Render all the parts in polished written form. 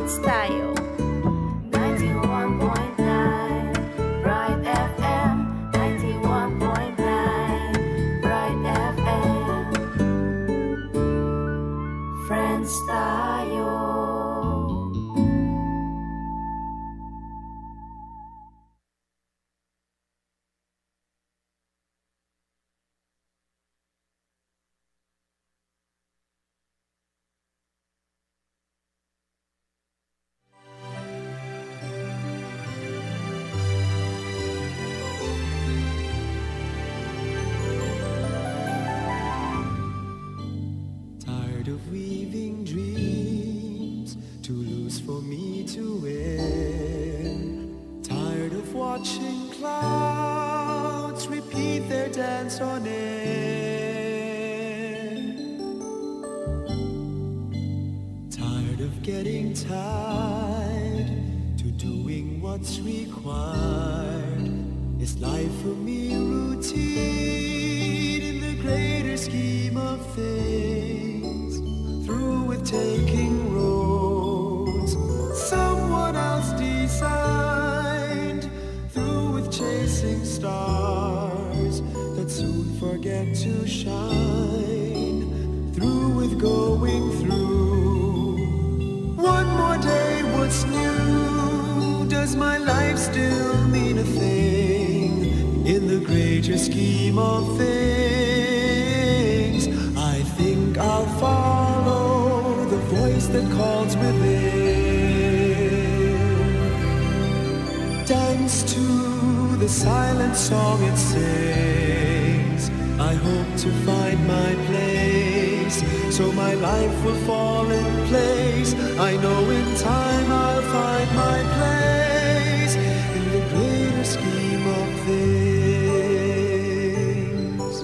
Friends tayo. 91.9 Bright FM, 91.9 Bright FM. Friends tayo. Tired of weaving dreams too loose for me to wear. Tired of watching clouds repeat their dance on air. Tired of getting tired to doing what's required. Is life for me routine in the greater scheme of things? Through with taking roads someone else designed, through with chasing stars that soon forget to shine, through with going through one more day. What's new? Does my life still mean a thing in the greater scheme of things? I think I'll follow the voice that calls within. Dance to the silent song it sings. I hope to find my place, so my life will fall in place. I know in time I'll find my place in the greater scheme of things.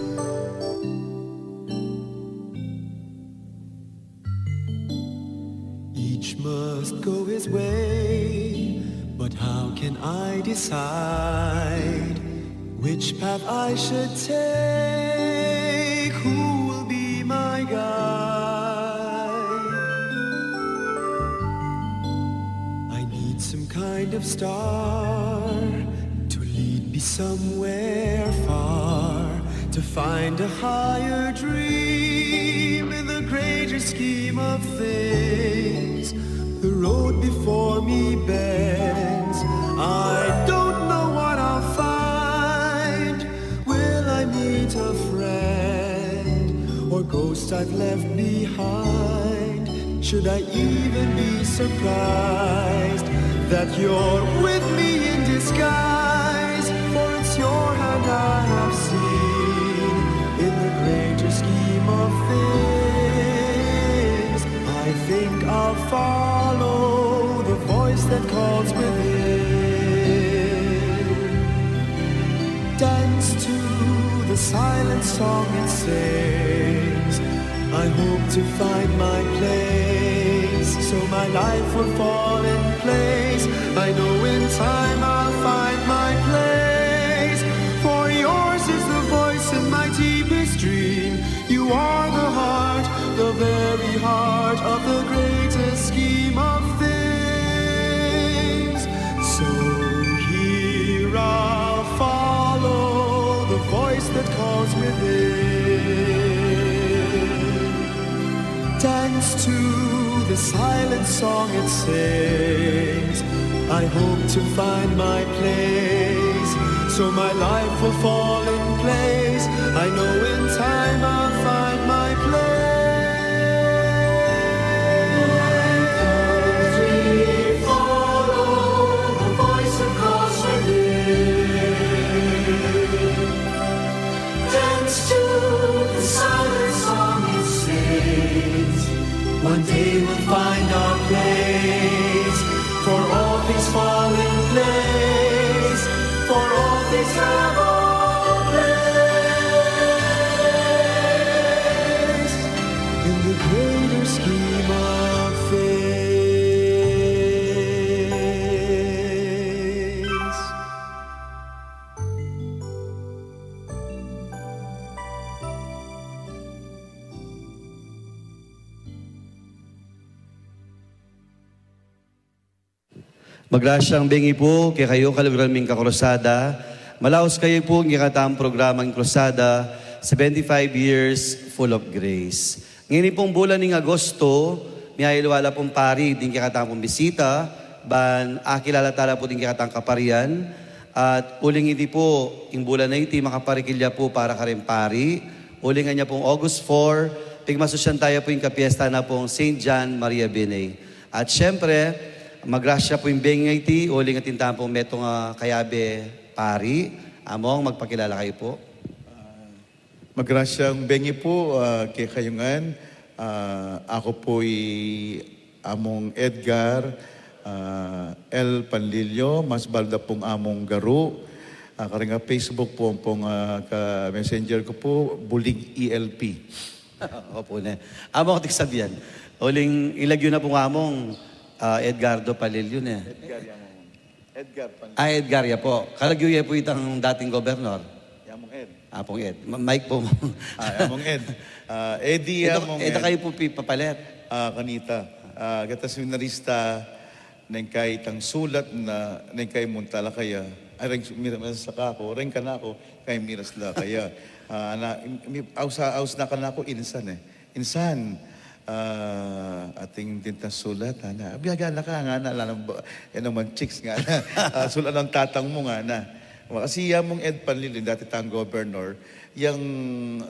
Each must go his way, but how can I decide which path I should take? Who will be my guide? I need some kind of star to lead me somewhere far, to find a higher dream in the greater scheme of things. The road before me bends. I don't know what I'll find. Will I meet a friend or ghost I've left behind? Should I even be surprised that you're with me in disguise? For it's your hand I have seen in the greater scheme of things. I think I'll follow the voice that calls within. Dance to the silent song it sings. I hope to find my place, so my life will fall in place. I know in time I'll find my place. For yours is the voice in my deepest dream. You are the heart, the very heart of the greatest scheme of things. So here I'll follow the voice that calls within. Dance to the silent song it sings. I hope to find my place, so my life will fall in place. I know in time I'll find my place. We follow the voice that calls within. Dance to the silent song it sings. One day we'll find our place, for all things fall in place, for all things have a place. Magrasyang bengi po kay kayo kalugraming kakrusada. Malaos kayo po ng katang programang krusada, 75 years full of grace. Ngayon pong bulan ng Agosto, may ilwala pong pari, din katang pong bisita, ban akilala tala po din katang kaparian. At uling hindi po, yung bulan na iti, makaparikilya po para karing pari. Uling niya pong August 4, pigmasusyan tayo po yung kapiesta na pong St. John Maria Vianney. At syempre, magrasya po yung bengay ti, uling at tintahan po metong kayabe pari. Among, magpakilala kayo po. Magrasyang bengi po kay Kayungan. Ako po'y among Edgar L. Panlilio, mas balda pong among Garu. Karinga Facebook po pong ka-messenger ko po, Bulig ELP. Opo na. Among tiksabihan. Uling ilagyo na po among Edgardo Palilio na. Edgar Panlilio. Edgar ya po. Kalagyo ya po itang dating gobernador. Among Ed. Apong Ed. Mike po mo. Among Ed. Eddie among Ito Ed. kayo po papalit. Kanita. Gata seminarista nang kay tang sulat na nang kay muntala kaya ay miras sa kako ren kana ako kay miras la kaya aus na kana ako insan ating tinta sulat na biyaga na ka nga na alam naman chicks nga na sulat ng tatang mo nga na kasi mong Ed Panlilio dati tang governor yung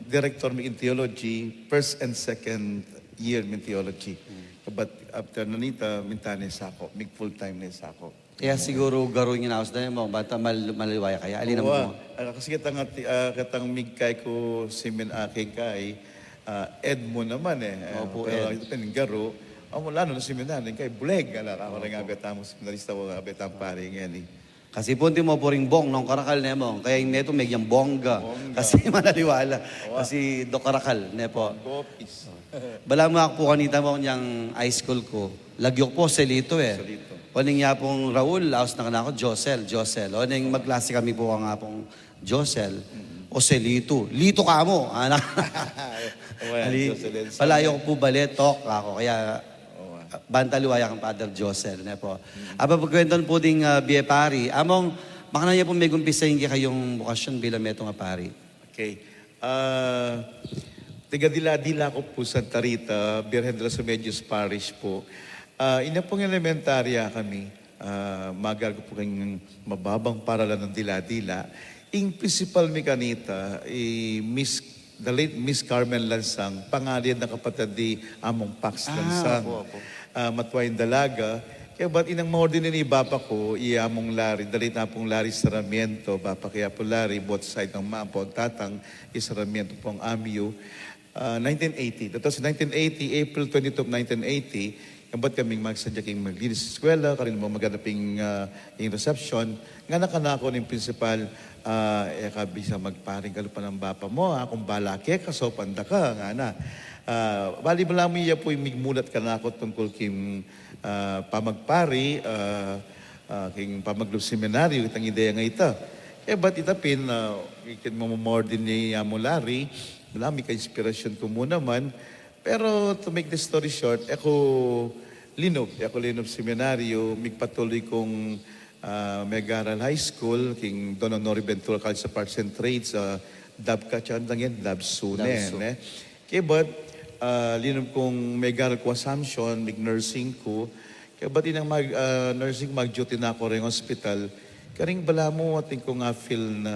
director mi in theology first and second year min theology. But after nanita, mintane sako, mig full time na sako. Kaya siguro garo yung naos na mo, bata maliwaya kaya. Alin mo. Kasi katang mig kay ko simen aking kay, Ed mo naman eh. Opo, Pero Ed. ito yung garo, lalo na simen kay buleg, ako rin nga betamo seminarista ko, betang pare nga Kasi punti mo po ring bong nung karakal na mo. Kaya yung neto may yung bongga. Kasi manaliwala. Kasi do karakal na po. Gopis. Bala mo ako po kanita mo niyang high school ko. Lagyok po, Selito eh. Selito. O ning nga pong Raul, laos na kanako, Josel. O ning magklase kami po nga pong Josel. O Selito. Lito ka mo. Anak. Palayo ko po baletok ako. Kaya bantaliwaya kang Father Josel. Ne po. Aba pagkwenton po ding biye pari. Among, makananya po may gumpisahin kayong bukasyon bilang metong pari. Okay. Tiga-dila-dila ko po Santa Rita, Birhen de los Remedios Parish po. Ina pong elementarya kami, magal ko po kayong mababang paralan ng dila-dila. Ing principal mekanita, the late Miss Carmen Lansang, pangalan ng kapatid di Among Pax Lansang. Matwain dalaga. Kaya ba't inang maordin ni Bapa ko, iamong lari, dalit na pong lari Sarmiento, Bapa kaya po lari, both side ng mapo, tatang, Sarmiento pong amyo. 1980. That was 1980, April 22, 1980. Kabat kaming magsadya king maglinis sa eskwela, karin mo maganaping yung reception. Nga nakanako ng principal, kabisa magparing kalupa ng bapa mo, kung balake ka, so panda ka, nga na. Bali bala mo iya po yung migmulat ka na ako tungkol king pamagpari, king pamaglub seminaryo, itang ideya nga ita. Ba't itapin, ikin mamamor din ni Amolari, marami ka-inspirasyon ko muna man. Pero to make the story short, ako Linob Seminaryo, migpatuloy kong Megaral High School, king Don Honore Ventura College of Arts and Trades, Dabka, tsandangin, Dabsune. Kaya ba't Linob kong Megaral ko Assumption, mig-nursing ko, kaya ba't inang nursing mag-duty na ako rin hospital, karing bala mo, ating ko nga feel na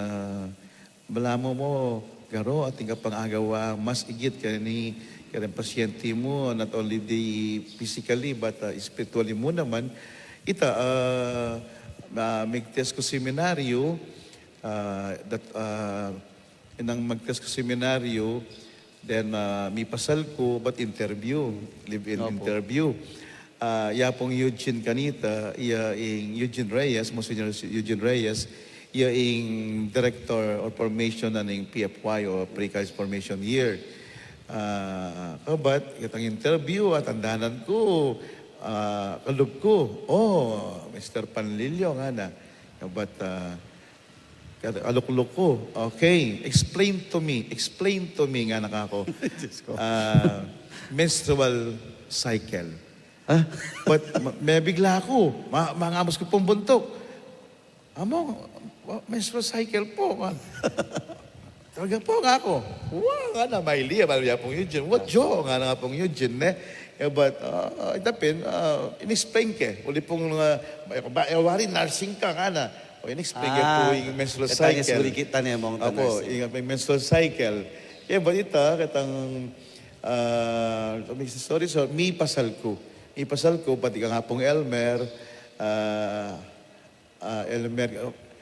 bala mo, garo, ating ka pang-agawa, mas igit ka ni kaya pasyente mo, not only the physically, but spiritually mo naman. Mag-test ko seminaryo, inang mag-test ko seminaryo, then may pasal ko, but interview, live-in interview. Pong Eugene Canita, Eugene Reyes, Monsignor Eugene Reyes, yung director or formation na ng PFY o Pre-College Formation Year. Kabat, itang interview at andanan ko, kalub ko, Mr. Panlilio nga na. Kabat, aluk-luk ko, okay, explain to me nga nakako. Menstrual cycle. Ah? But may bigla ako, mangamos ko pong buntok. Among, menstrual cycle po. Talaga po nga ako. Wow, nga na, Maili, malaya pong Eugene. What jo, nga na nga pong Eugene, ne? But, itapin, in-explain ke. Uli pong, wari, nursing ka nga na. O, in-explain ke po yung menstrual cycle. Suri kita niya mong Ako, yung menstrual cycle. But ita, katang, sorry, mi pasal ko. Mi pasal ko, pati ka nga pong Elmer,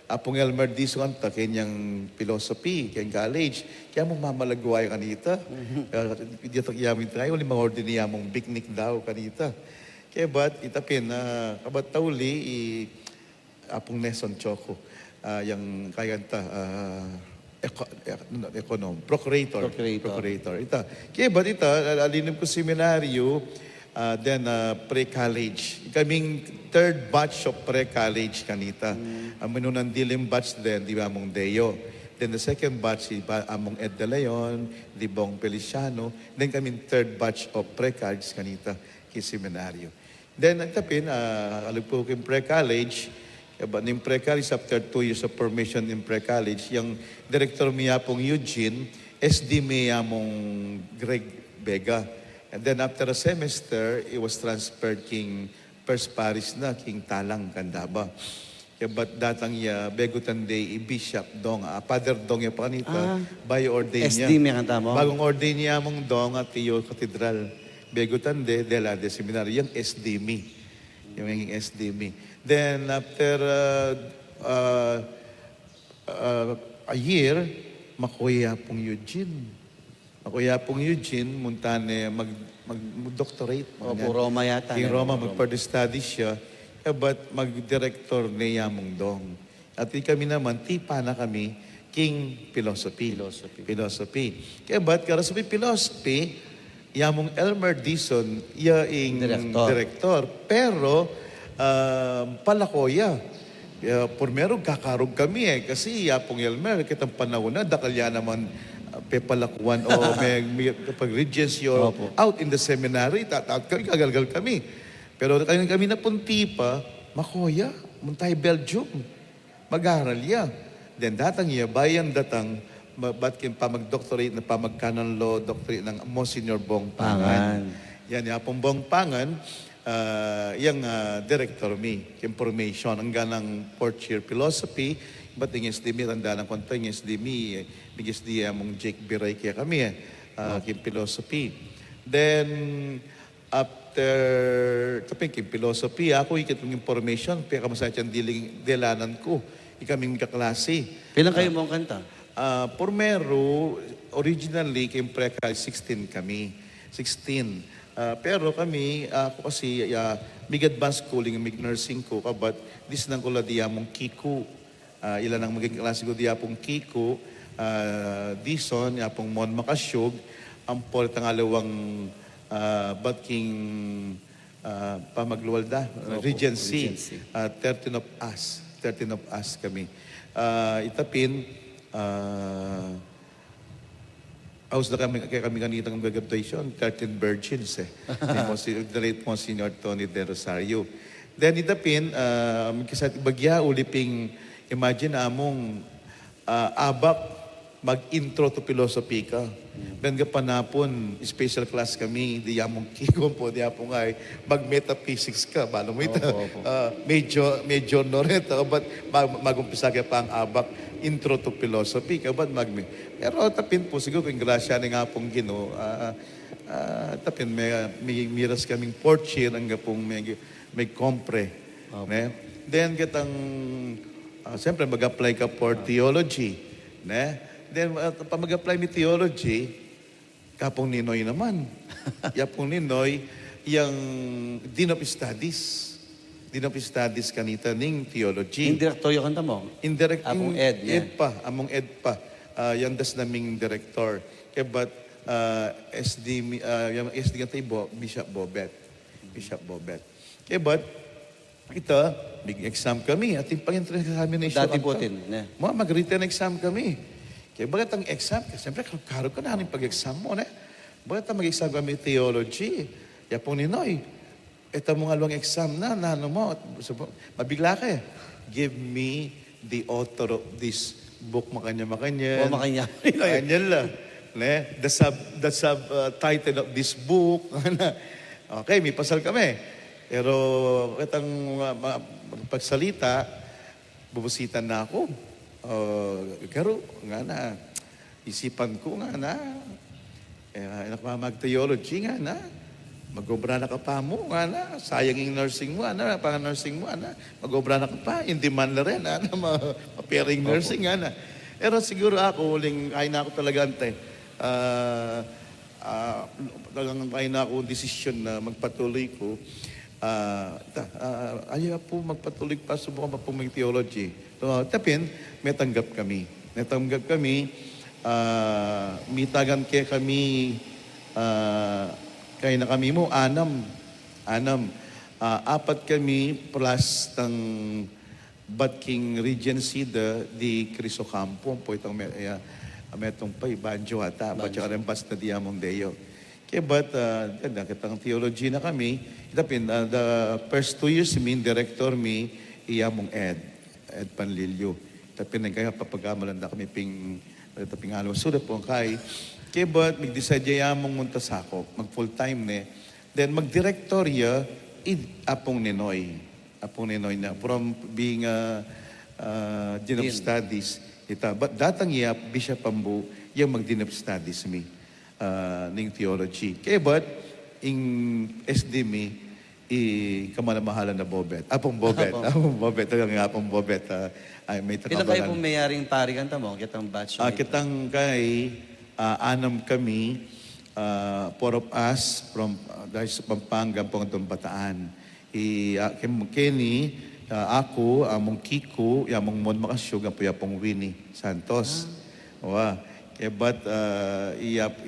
Apong Elmer di suanta kanyang philosophy, kanyang college. Kaya mong mamalagway kanita. Dito yamin tayo, wali mga order niya mong picnic daw kanita. Kaya ba't itapin na kabat tauli, Apong Nelson Choco, yung kayanta, procurator. Ita. Kaya ba't ita, alinim ko seminaryo, then pre-college. Kaming third batch of pre-college kanita. Among nung dilim batch din, di ba among Deo. Then the second batch, among Ed De Leon, di Bong Feliciano. Then kaming third batch of pre-college kanita, seminaryo. Then nagtapin, alagpo ko yung pre-college. Yung pre-college, after 2 years of formation in pre-college, yung director miya pong Eugene, SD miya mong Greg Vega. And then after a semester, it was transferred king First Parish na, King Talang, Candaba. Kaya ba't datang niya, Begutan Day, Bishop Dong, Father Dong niya pa kanita, by ordain niya. SD may kanta mo? Bagong ordain niya mong Dong at Tio Cathedral. Begutan Day, de la de Seminary, yung SDMI. Yung SDMI. Then after a year, makuya pong Eugene. Makuya pong Eugene, muntane mag-doctorate. Opo, Roma yata. King Roma, mag-further studies siya. But mag-director ni Yamong Dong. At kami naman, tipa na kami, King Philosophy. Kaya ba't karas may philosophy, Yamong Elmer Dizon, yung director. Pero, palakoya. Pormero, kakarog kami kasi Yapong Elmer, kitang panahon na, dakalya naman, pepalakuan o may pag-regency or out in the seminary, gagalgal kami. Pero kami na punti pa, makoya, muntay Belgium, mag-aral ya. Then datang iya, bayan datang, ba't pa mag-doctorate na pa mag-canon law, doctorate ng Monsignor Bong Pangan. Yan, Yapong Bong Pangan, yung director mi, information, ang ganang 4th year philosophy, ba't yung SDMI, tanda ng kwento yung SDMI, bigis diya mong Jake Biray kaya kami, yung philosophy. Then, after, tapos yung philosophy, ako ikit yung information, kaya kamasaya yung dilanan ko, ikaming kaklase. Pilang kayo mong kanta? Pormero, originally, kayong pre-college, 16 kami. 16. Pero kami, ako kasi, mig advanced schooling, mig nursing ko, but this nang ko diya mong Kiku. Ilan ang maging klase ko diya pong Kiku, Dison, yapong Mon Makasyog, ang polit ang alawang Batking Pamagluwalda, Regency, 13 of us kami. Itapin, Aus na kami kanitang graduation, 13 virgins the late Monsignor Tony De Rosario. Then itapin, kasi bagya uliping, imagine among abak mag-intro to philosophy ka. Ben ka panapon, special class kami, di among kikon po, di apong ay mag-metaphysics ka. Balo mo ito, medyo noreta, but mag-umpisa ka pa ang abak, intro to philosophy ka, but pero tapin po, siguro kung grasya ni nga pong Ginoo, tapin, may miras kaming 4th year, hanggang pong may kompre. Then kitang, siyempre mag-apply ka for theology. Then, pag mag-apply ni theology, kapong Ninoy naman. Yapong Ninoy, yung Dean of Studies. Dean of Studies kanita ning theology. Indirector yung kanta mo? Among Ed. Among Ed pa. Yan das naming director. Kaya but, yung SD nga tayo, Bishop Bobet. Kaya but, ito, big exam kami. At yung pang-examination. Dati po din. Mag-written exam kami. Kaya bagat ang exam, siyempre karog ka na ang pag-exam mo. Bagat ang mag-exam kami theology. Yapong Ninoy, ito mga luang exam na ano mo, mabigla ka eh. Give me the author of this book, makanya-makanya. O makanya. Ganyan lang. Ne? The title of this book. Okay, may pasal kami. Pero itang pagsalita, bubusitan na ako. Pero nga na, isipan ko nga na, mag-theology nga na, mag-obra na ka pa mo, nga na, sayang yung nursing mo, na, pang-nursing mo, na, mag-obra na ka pa, in demand na rin, na, ma-pairing nursing, nga na. Pero siguro ako, kaya na ako talaga, ante, talagang kaya na ako desisyon na magpatuloy ko, ayaw po magpatuloy pa, subukan pa po mag-theology. So, tapin, may tanggap kami. Mitagan kaya kami, kaya na kami mo, anam. Apat kami plus ng Batking Regency di Crisocampo, po itong metong pa, Banjo ata, at saka rin basta Diamong Deo. Kaya nakitang theology na kami, itapin, the first 2 years, director iyamong Ed Panlilio. Itapin, kaya papagamalan na kami taping alaw. Sulat po ang kay. Kaya mag-decide yamong muntasakop, mag-full time ne. Then mag-directorya, Apong Ninoy na, from being Dean of Studies. But datang Bishop Ambu, yung mag-Dean of Studies ning theology. Kaya in SD kamalamahalan na Bobet. Apong Bobet. Apong Bobet. May Ilan kayo pong mayaring parigan tamo? Kitang batch. Kitang kay anam kami, 4 of us from dahil sa Pampanga pong itong Bataan. Kenny, ako, among Kiko, among Mon Makasyog, ang pong Winnie Santos.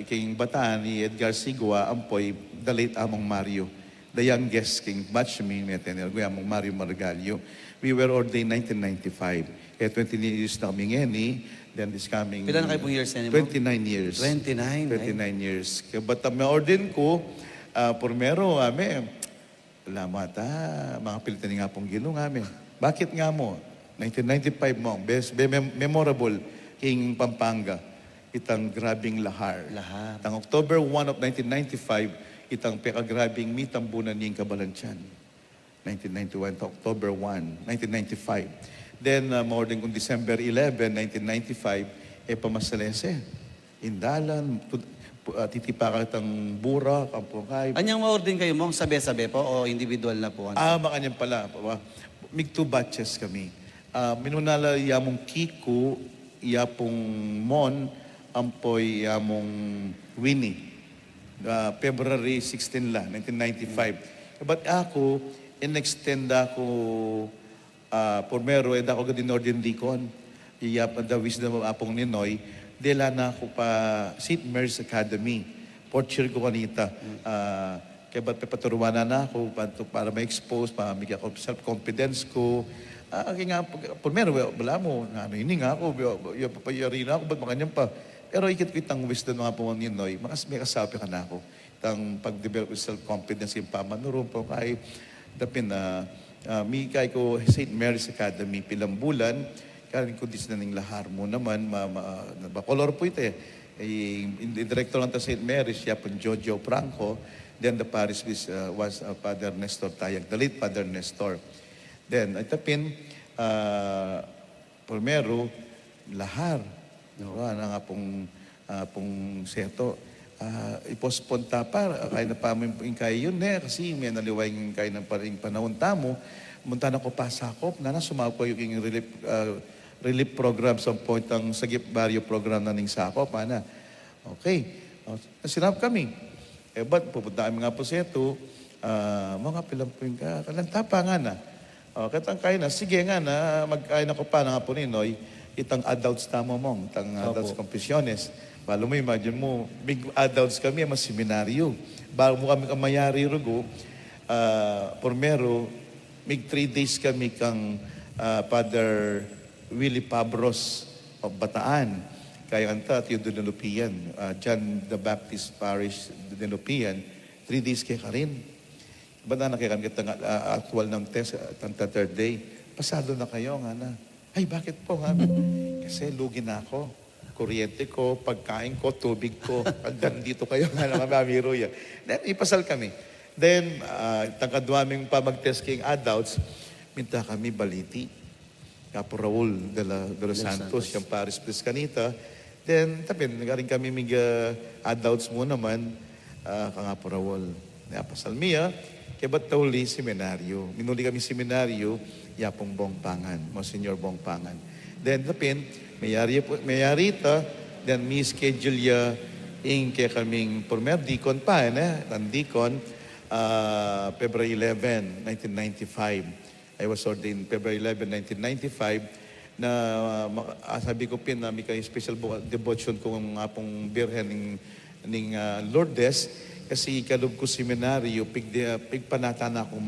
King Bataan, ni Edgar Sigua, ampoy, the late among Mario. The youngest king batch among Mario Margalio. We were ordained 1995. 20 years na kami ngayon. Then this coming... Pilan na kayo pong years anymore? 29 years. 29 years. But ma-ordain ko, primero, salamat mga Pilipino nga pong ginong amin. Bakit nga mo? 1995 mo, best memorable king Pampanga. Itang grabing lahar. Itang October 1 of 1995, itang pekagrabing mitambunan niyang Kabalantian. 1991 to October 1, 1995. Then, more than kung December 11, 1995, pamasalese. Indalan, titipakan itang bura, kampungay. Anyang ma-ordin kayo mong sabi-sabi po o individual na po? Makanyang pala. Mig 2 batches kami. Minunala yamong Kiko, yapong Mon, ampoy yamong Winnie. February 16 la, 1995. But ako, in-extend ako, pormero, ako gadin ordin dikon. Iyap, the wisdom of Apong Ninoy, dela na ako pa St. Mary's Academy. Port year ko kanita. Kaya ba't paturuan na ako para ma-expose, para may ako self-confidence ko. Kaya nga, pormero, wala mo, ini nga ako, papayari na ako, ba't makanyang pa? Pero ikit-kitang wisdom ng Apong Ninoy, may kasabi ka na ako. Itang pag-develop self-confidence yung pamanuro po kay dapin na may kay ko St. Mary's Academy pilang bulan, kaya ko dis na ning lahar mo naman, bacolor po ito the director ng St. Mary's, siya po Jojo Franco, then the parish was Father Nestor Tayag, the late Father Nestor. Then, itapin, primero, lahar. Nga pong seto. Iposponta pa, kaya na pa mo yung kaya yun kasi may naliway yung kaya ng panahon tamo. Munta na ko pasakop, sumaw ko yung relief program sa point ang Sagip Barrio program na ning sakop. Okay. Sinap kami. Ba't pupunta kami nga po seto, mga pilang po yung kalantapa nga na. Katang kaya na, sige nga na, magkaya na ko pa na nga po Ninoy, itang adults tamo mong, itang adults confessiones. Balo mo, imagine mo, big adults kami, mas seminaryo. Bago mo kami kamayari rugo, pormero, mig 3 days kami kang Father Willie Pabros of Bataan. Kaya anta, Tio Dinupian, John the Baptist Parish Dinupian, 3 days kay Karin. Ba't na kaya kami kitang actual ng test, ang third day, pasado na kayo nga na. Ay, bakit po nga? Kasi lugi na ako. Kuryente ko, pagkain ko, tubig ko. Hanggang dito kayo nga na mamamiro yan. Then, ipasal kami. Then, tangkadwaming pa mag-test king adults, minta kami baliti. Kapo Raul de los Santos, yung Paris Priscanita. Then, tapin, nagaling kami mig adults mo naman, kangapo Raul. Napasal miya, kaya ba't tauli seminaryo? Minuli kami seminaryo, yapong Bongpangan, Monsignor Bongpangan. Then, tapin, mayari ita, then mi schedule ya ing kaya kaming former deacon pa, deacon, February 11, 1995. I was ordained February 11, 1995 na sabi ko na may kayo special devotion kung nga pong birhen ng Lourdes kasi kalub ko seminaryo pigpanata na akong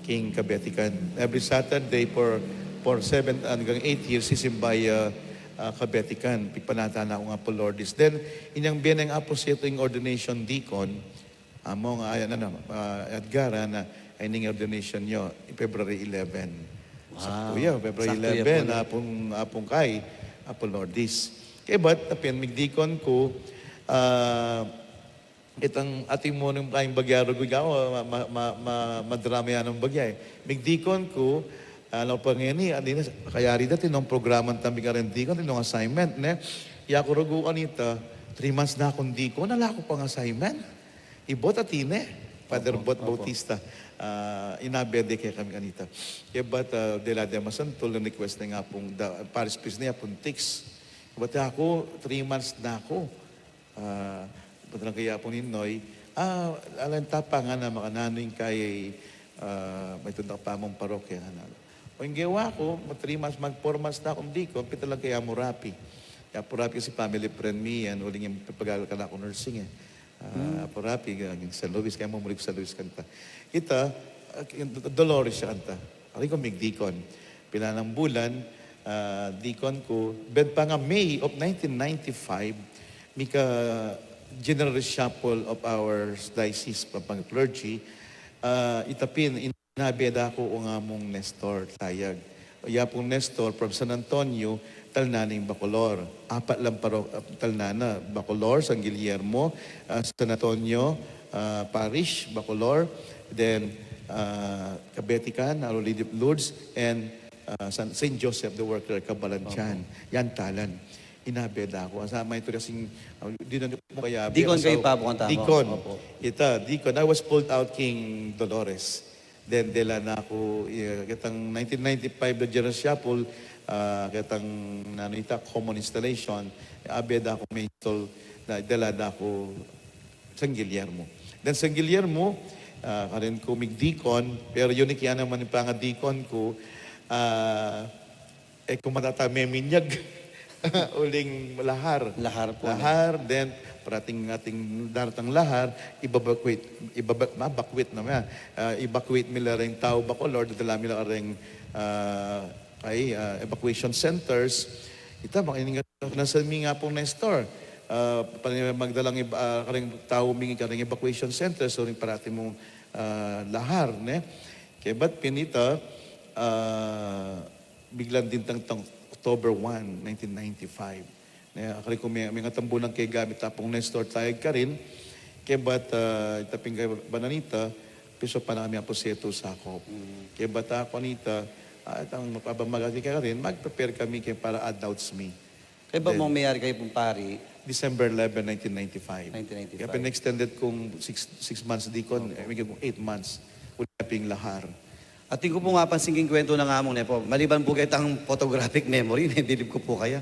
king kabetikan. Every Saturday for 7 hanggang 8 years sisimbay kabetikan. Pigpanata na ako nga po Lourdes. Then inyang biyanang aposito yung ordination deacon amo nga ayan Edgar na ay ning ordination nyo February 11. Sakto yan, February 11 apong kay Apo Lourdes. Kaya ba't tapin migdikon ko itang ating mo ng kaing bagyaro gugaw madrama yan ng bagyay. Migdikon ko ano pa ngayon kayari dati nung programang tambi ka rin dikon nung assignment ne yako rugo kanita 3 months na akong dikon nalako pang assignment ibot atine Father Bot Bautista inabede kaya kami kanita kaya ba't de la Demasantol na request na nga pong Paris Priest niya pong tics ba't ako 3 months na ako ba't lang kaya po ninoy alantapa nga na makananoy kay may tundak pa mong parokya o yung gawa ko 3 months 4 months na akong dikon pita lang kaya Murapi kaya Murapi kasi family friend me yan uling yung pag-agal ka na ako nursing Murapi sa Luis kaya mo murip sa Luis kanta kita Dolores siya kanta ako ko migdikon pila ng bulan dikon ko bed pa nga May of 1995 mika General Chapel of our diocese pang clergy itapin inabeda ko o nga mong Nestor Tayag yapong Nestor from San Antonio Talnaning Bacolor. 4 lang Talnana, Bacolor, San Guillermo, San Antonio, Parish, Bacolor, then Kabetican, Our Lady of Lourdes, and St. Joseph the Worker, Cabalantian. Yan talan. Inabeda ako. Asama ito kasing, di na mo kaya. Deacon kayo pa po ang tama. Deacon. I was pulled out King Dolores. Then dela na ako, kitang 1995 na General Chapel, kitang nanita common installation, abeda ako may tol na dela na ako San Guillermo. Then San Guillermo, karin ko migdikon, pero yun ikiya naman yung pangadikon ko, kung matataminyag, uling lahar. Lahar po. Lahar, then parating ating daratang lahar, ibabakwit naman. Evacuate mila rin tao Bacolor, dadala mila rin kay evacuation centers. Ita, makinig nasa mi nga pong Nestor. Magdalang karing tao mingi karing evacuation centers, so rin parating mong lahar. Ne? Kaya ba't pinita, biglang din tang October 1, 1995. Akali ko may nga tambulang kay gamit tapong Nestor Tayag ka rin. Kaya ba't itaping kay Bananita, piso pa namin ang poseto sa ako. Kaya ba't ako nita, at ang mapabamagati ka rin, mag-prepare kami kaya para adults me. Kaya ba mong mayari kayo pong pari? December 11, 1995. 1995. Kaya pinextended kong 6 months dikon, may 8 months. Ulaping lahar. At hindi ko po nga pansingking kwento ng among nepo. Maliban po kayo ang photographic memory, nilib ko po kaya.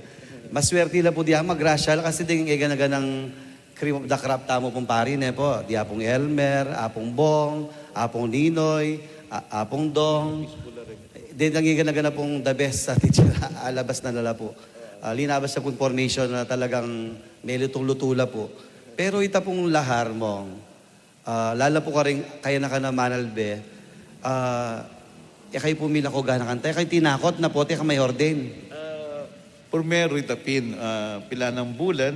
Maswerte lang po diya magrasyal kasi din nga ganang cream of the crop tamo pong pari nepo. Diya pong Elmer, apong Bong, apong Ninoy, apong Dong. Din lang nga pong the best sa teacher, alabas na lala po. Linabas sa pong formation na talagang nilutong-lutula po. Pero ita pong lahar mong, lala po ka rin, kaya na ka na manalbe, kayo pumila ko gana kanta, kayo tinakot na po, ka may ordain. Primero itapin, pila ng bulan,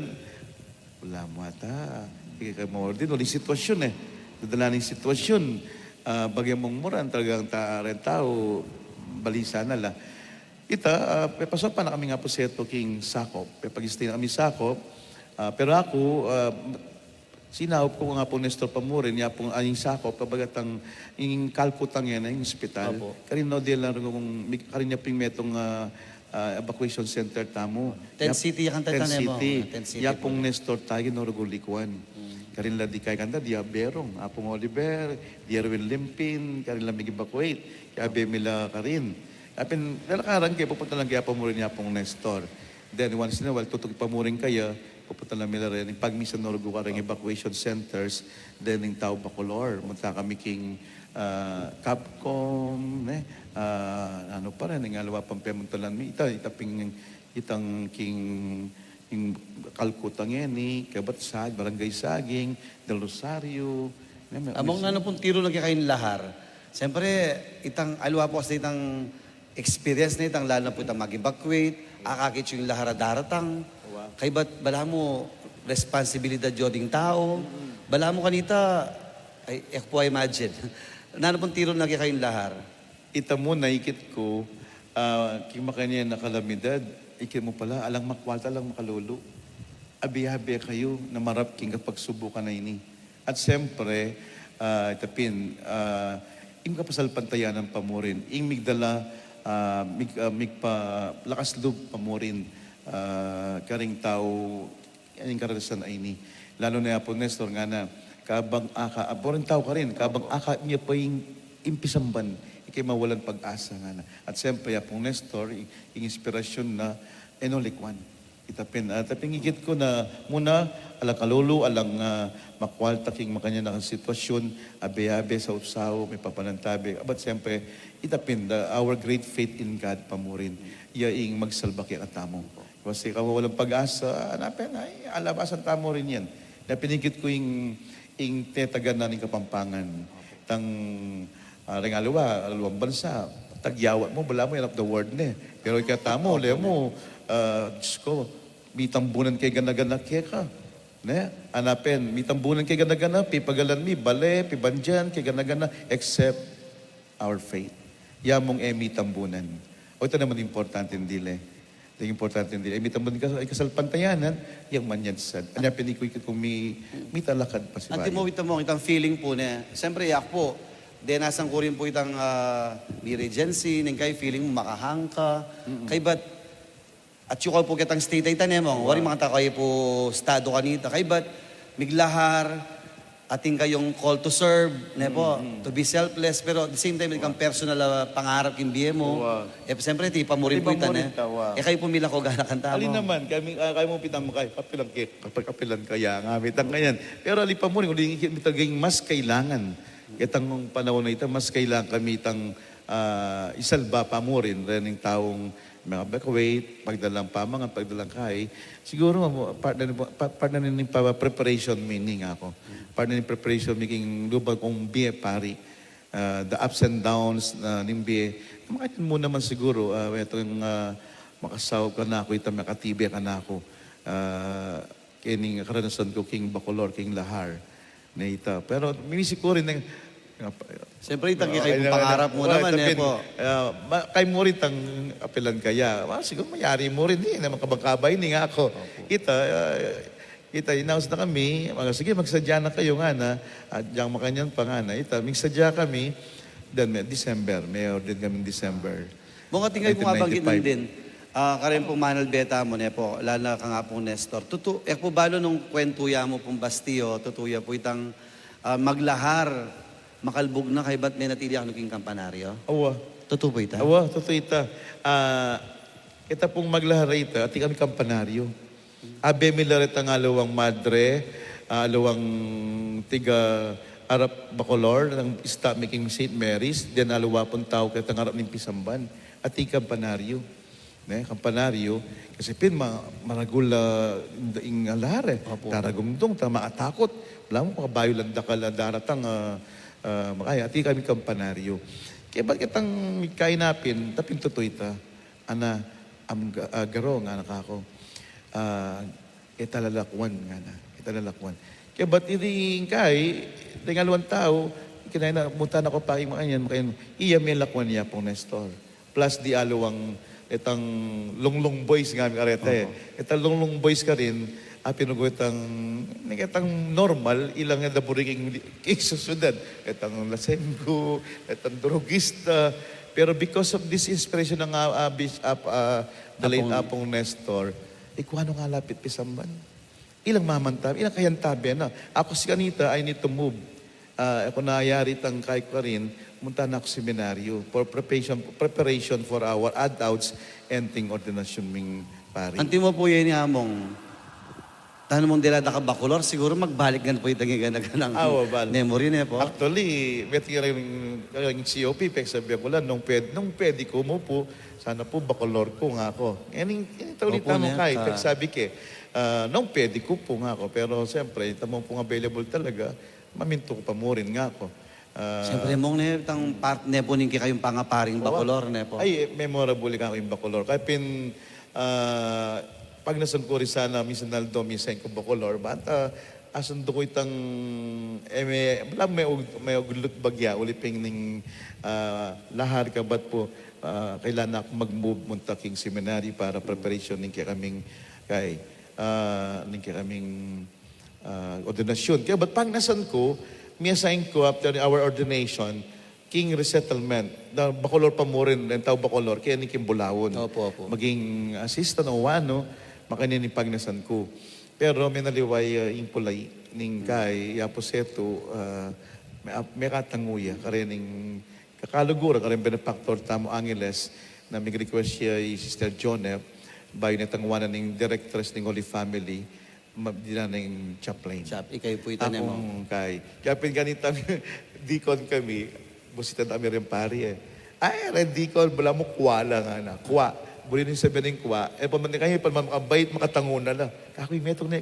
wala mo ata, hindi ka mo ordain, walang sitwasyon Dadala ng sitwasyon. bagay mong muran talagang tao, balisa na la. Pasok pa na kami nga po sa ito king sakop. Pag-stay na kami sakop, pero ako, sinahop ko nga po Nestor Pamurin, niya pong aning sakop, kabagat ang yung kalkutang yan, yung hospital. Opo. Karin no, di lang karin niya ping metong evacuation center tamo. Ten City, yakang Ten tatanim mo. City. Ten City Ya po. pong Nestor tayo, norugulikuan. Karin la di kay kanda, di Berong, Apong Oliver, di Erwin Limpin, karin la mag-evacuate, kaya Bemila karin. Apin, lalakaran kayo, pupunta lang kaya pamurin niya pong Nestor. Then once in a while, tutug pamurin kaya, pupunta lang nila rin. Pag minsan norugo ka rin evacuation centers, then yung tao Bacolor, munta kami king Capcom, ano pa rin, yung alawa pang pemuntalan mi, itang king yung Kalkutang yan Kabatsag, Barangay Saging, Del Rosario. Among ano pong tiro lagi kayong lahar. Siyempre, itang alwa po sa itang experience na itang lalo na po itang mag-evacuate, akakit yung lahara daratang. Kay ba't bala mo responsibilidad yoding tao, bala mo kanita, ay, po imagine. Nano pong tiro lagi kayong lahar. Ita mo, naikit ko, kimakanya na kalamidad, ikit mo pala, alang makwalta, alang makalulu. Abi-abi kayo na marap king kapag subukan na ini. At siyempre, itapin, ing kapasal pantayan ng pamurin, ing migdala, migpa, lakas loob pamurin, karing tao, yung karanasan ay ini. Lalo na po, Nestor, nga na, kabang aka, boring tao ka rin, kabang aka niya pa yung impisamban, ikay mawalan pag-asa nga na. At siyempre, pong Nestor, yung inspirasyon na enolikwan. Taping higit ko na muna, alang kalulu, alang makwalta king makanya na sitwasyon, abe-abe sa usaw, may papanantabi. But siyempre, our great faith in God pamurin, yaing magsalba kaya katamo. Kasi kawawalang pag-asa, hanapin ay alabasan tamo rin yan. Napinigit ko yung tetagan na ng Kapampangan. Tang alawang bansa, tagyawa mo, bala mo yan up the word na. Pero ikatamo, liya mo, Diyos ko, mitambunan kay gana-gana kaya ne? Hanapin, mitambunan kay gana-gana, pipagalan mi, bale, pibandyan, kay gana-gana, except our faith. Yamong mitambunan. O ito naman importante dile. Yung importante din. Mitambunan ka, ay kasalpantayanan, yung manyan sad. Hanapin ko kung may talakad pa si Anti mo itang feeling po na, siyempre yak po, denasang ko rin po itang may regency, nang kay feeling mo makahang ka. Kay ba't, at yung po kitang state ay tanem mo, wari mga kayo po estado kanita. Kay ba't, miglahar, ating kayong call to serve, ne po, to be selfless, pero at the same time, ikang personal pangarap yung biye mo. Siyempre, tipa mo rin po itan, kayo pumila ko gana kanta mo. Alin naman, kaya mo pitang mo kayo, kapilan kaya, ngamitang ganyan. Pero alipa mo rin, uling mitaging mas kailangan. Itang panahon na ito, mas kailangan kami itang isalba pa mo rin ng taong mga evacuate, pagdalang pamangan, pagdalang kay. Siguro, partner ng preparation meaning ako. Partner ng preparation meaning lubag kong biye pari. The ups and downs ng biye. Makaitin mo naman siguro, itong makasaw ka na ako, itong makatibay ka na ako. Kining karanasan ko, king Bacolor, king Lahar. Na ita. Pero minisi ko rin ng Siyempre, itang kayo pangarap mo naman, po. Kay mo rin tang apilan kaya. Siguro mayari mo rin na makabangkabay ni nga ako. Kita, inaus na kami. Sige, magsadya na kayo nga na. At diyang makanyan pa nga na. Magsadya kami. Then, December. Mayor din kami December. Mga tingay po nga banggit 1995. din. Karin po Manuel Beta mo, po. Lala ka nga po, Nestor. Po balo nung kwentuya mo pong Bastio, tutuya po itang maglahar. Makalbog na kay ba't may natili ako naging kampanaryo? Awa. Totoo po ita? Awa, totoo ita. Kita pong maglaharay ita, at kami kampanaryo. Abe milaret ang alawang madre, alawang tiga Arap Bacolor, ng stop making St. Mary's, then alawa pong tao kaya tangarap ng Pisamban, at kampanaryo. Kampanaryo, kasi pin maragula ing alare, taragumdong, maatakot. Wala mo, makabayo lang dakala daratang makaya, ati kami kampanaryo. Kaya ba't kitang kainapin, tapin totoo ita, ana, garo nga nakako, italalakwan nga na, italalakwan. Kaya ba't iring kay, tingaluan tao, Kinaya na, munta na ko pa yung mga yan, iya may lakwan niya pong Nestor. Plus di aluwang itang lunglong boys nga may arete. Itang lunglong boys ka rin, pinugo itang normal, ilang nga daburiking susunod. Itang lasenggo, itang drogista. Pero because of this inspiration ng the late Apong Nestor, ikuha nga lapit pisamban. Ilang mamantab, ilang kayantabi na. Ako si Kanita, I need to move. Ako naayari tang kay ko rin, munta na ako seminaryo for preparation for our adults entering ordination ming pari. Anti mo po yan among tanong mong dilada ka bakulor, siguro magbalik gan po itang ng Bal. memory na po. Actually, may tingin yung COP, sabi ko lang, nung pwede ko mo po, sana po bacolor ko nga ako. Yan ulit Opo, mo net, kay, sabi ko nung pwede ko po nga ako, pero siyempre, tamang pong available talaga, maminto ko pa mo rin nga ako. Siyempre mong na itang part na po ninki kayong pangaparing bakulor na po. Ay, memorable ka ako yung bacolor. Kaya pag nasan ko rin sana, minsan naldo, minsan ko bacolor, bata, asan do ko itang, may ugulut bagya, uliping ning lahar ka, ba't po, kailangan ako mag-move munta king seminary para preparation ning kaming ordinasyon. Kaya ba't pang nasan ko, may assign ko after our ordination, king resettlement, na bacolor pa mo rin, ang tao bacolor, kaya ni Kim Bulawon. Opo. Maging assistant o wano, makanin ni pagnasan ko. Pero may naliway yung pulay, ning kay Yaposeto, may katanguya, karening kakalugura, karen benefactor Tamo Angeles, na may request siya yung Sister Jonep, bayo natangwanan ng directress ng Holy Family, mabdila ng chaplain. Ikay po itanim mo. Akong kay. Kaya ganitang deacon kami, busitan kami rin pari eh. Ay, red deacon, wala mo kuwa lang na. Kuwa. Buli nung sabihin ng kuwa. Kayo, makabait, makatanguna lang. Kakoy metong na.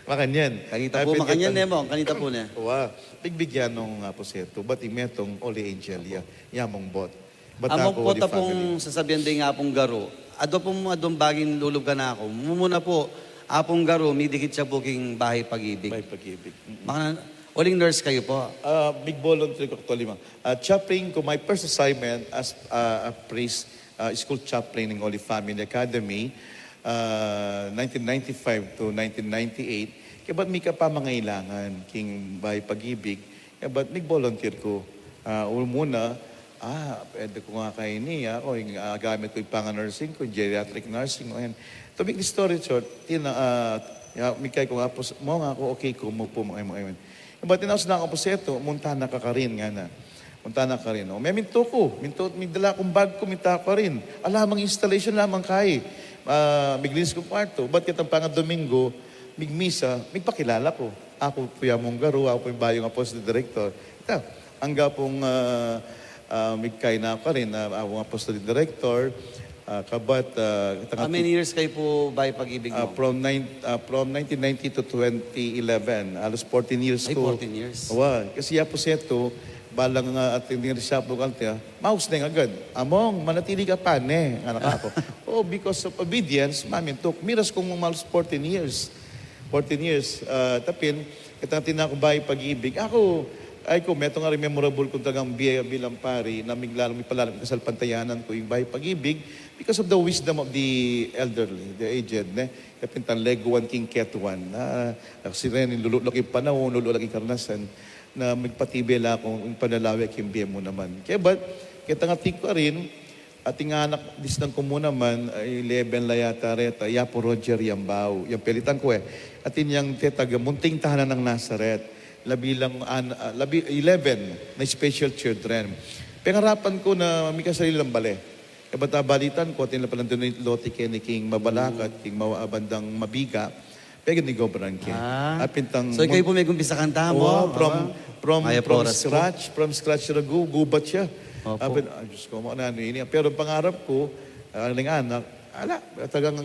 Makanyan. Kanita po, makanyan na mo. Kanita po na. Kuwa. Bigbigyan nung Aposeto. Ba't imetong Holy Angel, yamong bot. Amok po ta pong sasabihan din nga pong garo. Ado pong adong baging lulugan na ako. Mumuna po, apong garo, may dikit siya booking bahay pag-ibig. May pag-ibig. Uling nurse kayo po. Big volunteer ko actually, ma'am. Chaplain ko, my first assignment as a priest, school chaplain ng Holy Family Academy, 1995 to 1998. Kaya ba't may ka pa mangailangan king bahay pag-ibig? Kaya ba't nag-volunteer ko? Muna, pwede ko nga kayo niya, o yung gamit ko yung pang-nursing ko, geriatric nursing ko. To make the story short, mikay ko nga po, mo nga ako, okay ko mo po mga. But tinaos na ako po seto, munta na ka rin nga na. Munta na ka rin. O, may minto ko, may dala akong bag ko, minta ko rin. Alamang installation lamang kay. Miglinis ko kwarto. Ba't kitang pang-Domingo, migmisa, migpakilala ko. Ako po yung Monggaro, ako po yung bayong apostle director. Ito, hangga pong migkay na ako rin, ako apostle director. How many years kayo po bahay pag-ibig mo? From 1990 to 2011, alos 14 years Ay, ko. 14 years. Kasi po seto, balang at hindi rin siya po kaltiya, maus na yung agad. Among, manatili ka pa, anak ako. Because of obedience, mamin took. Miras kong malos 14 years. 14 years. Tapin, kitatin na ako bahay pag-ibig. Meto nga rin memorable kung talagang bilang pari na miglalong may palalang kasal pantayanan ko yung bahay pag-ibig because of the wisdom of the elderly, the aged, kapintan leguan king ketuan, na si Renin, lululok yung panahon, lululok yung karnasan, na magpatibela akong yung panalawik yung biya mo naman. Kaya ba't, kita nga ko rin, ating anak, disnang ko mo naman, 11 layata reta, Yapo Roger Yambao, yung pelitan ko atin yung tetaga, munting tahanan ng Nazaret, 11 na special children. Pengarapan ko na may kasarili lang bale. Balitan ko, atin na palang doon yung lote ni King Mabalakat, King Bandang Mabiga, pega ni Gobran King. So kayo po may gumpisa kanta mo? From scratch na gubat siya. Diyos ko, pero ang pangarap ko, ang anak, tagang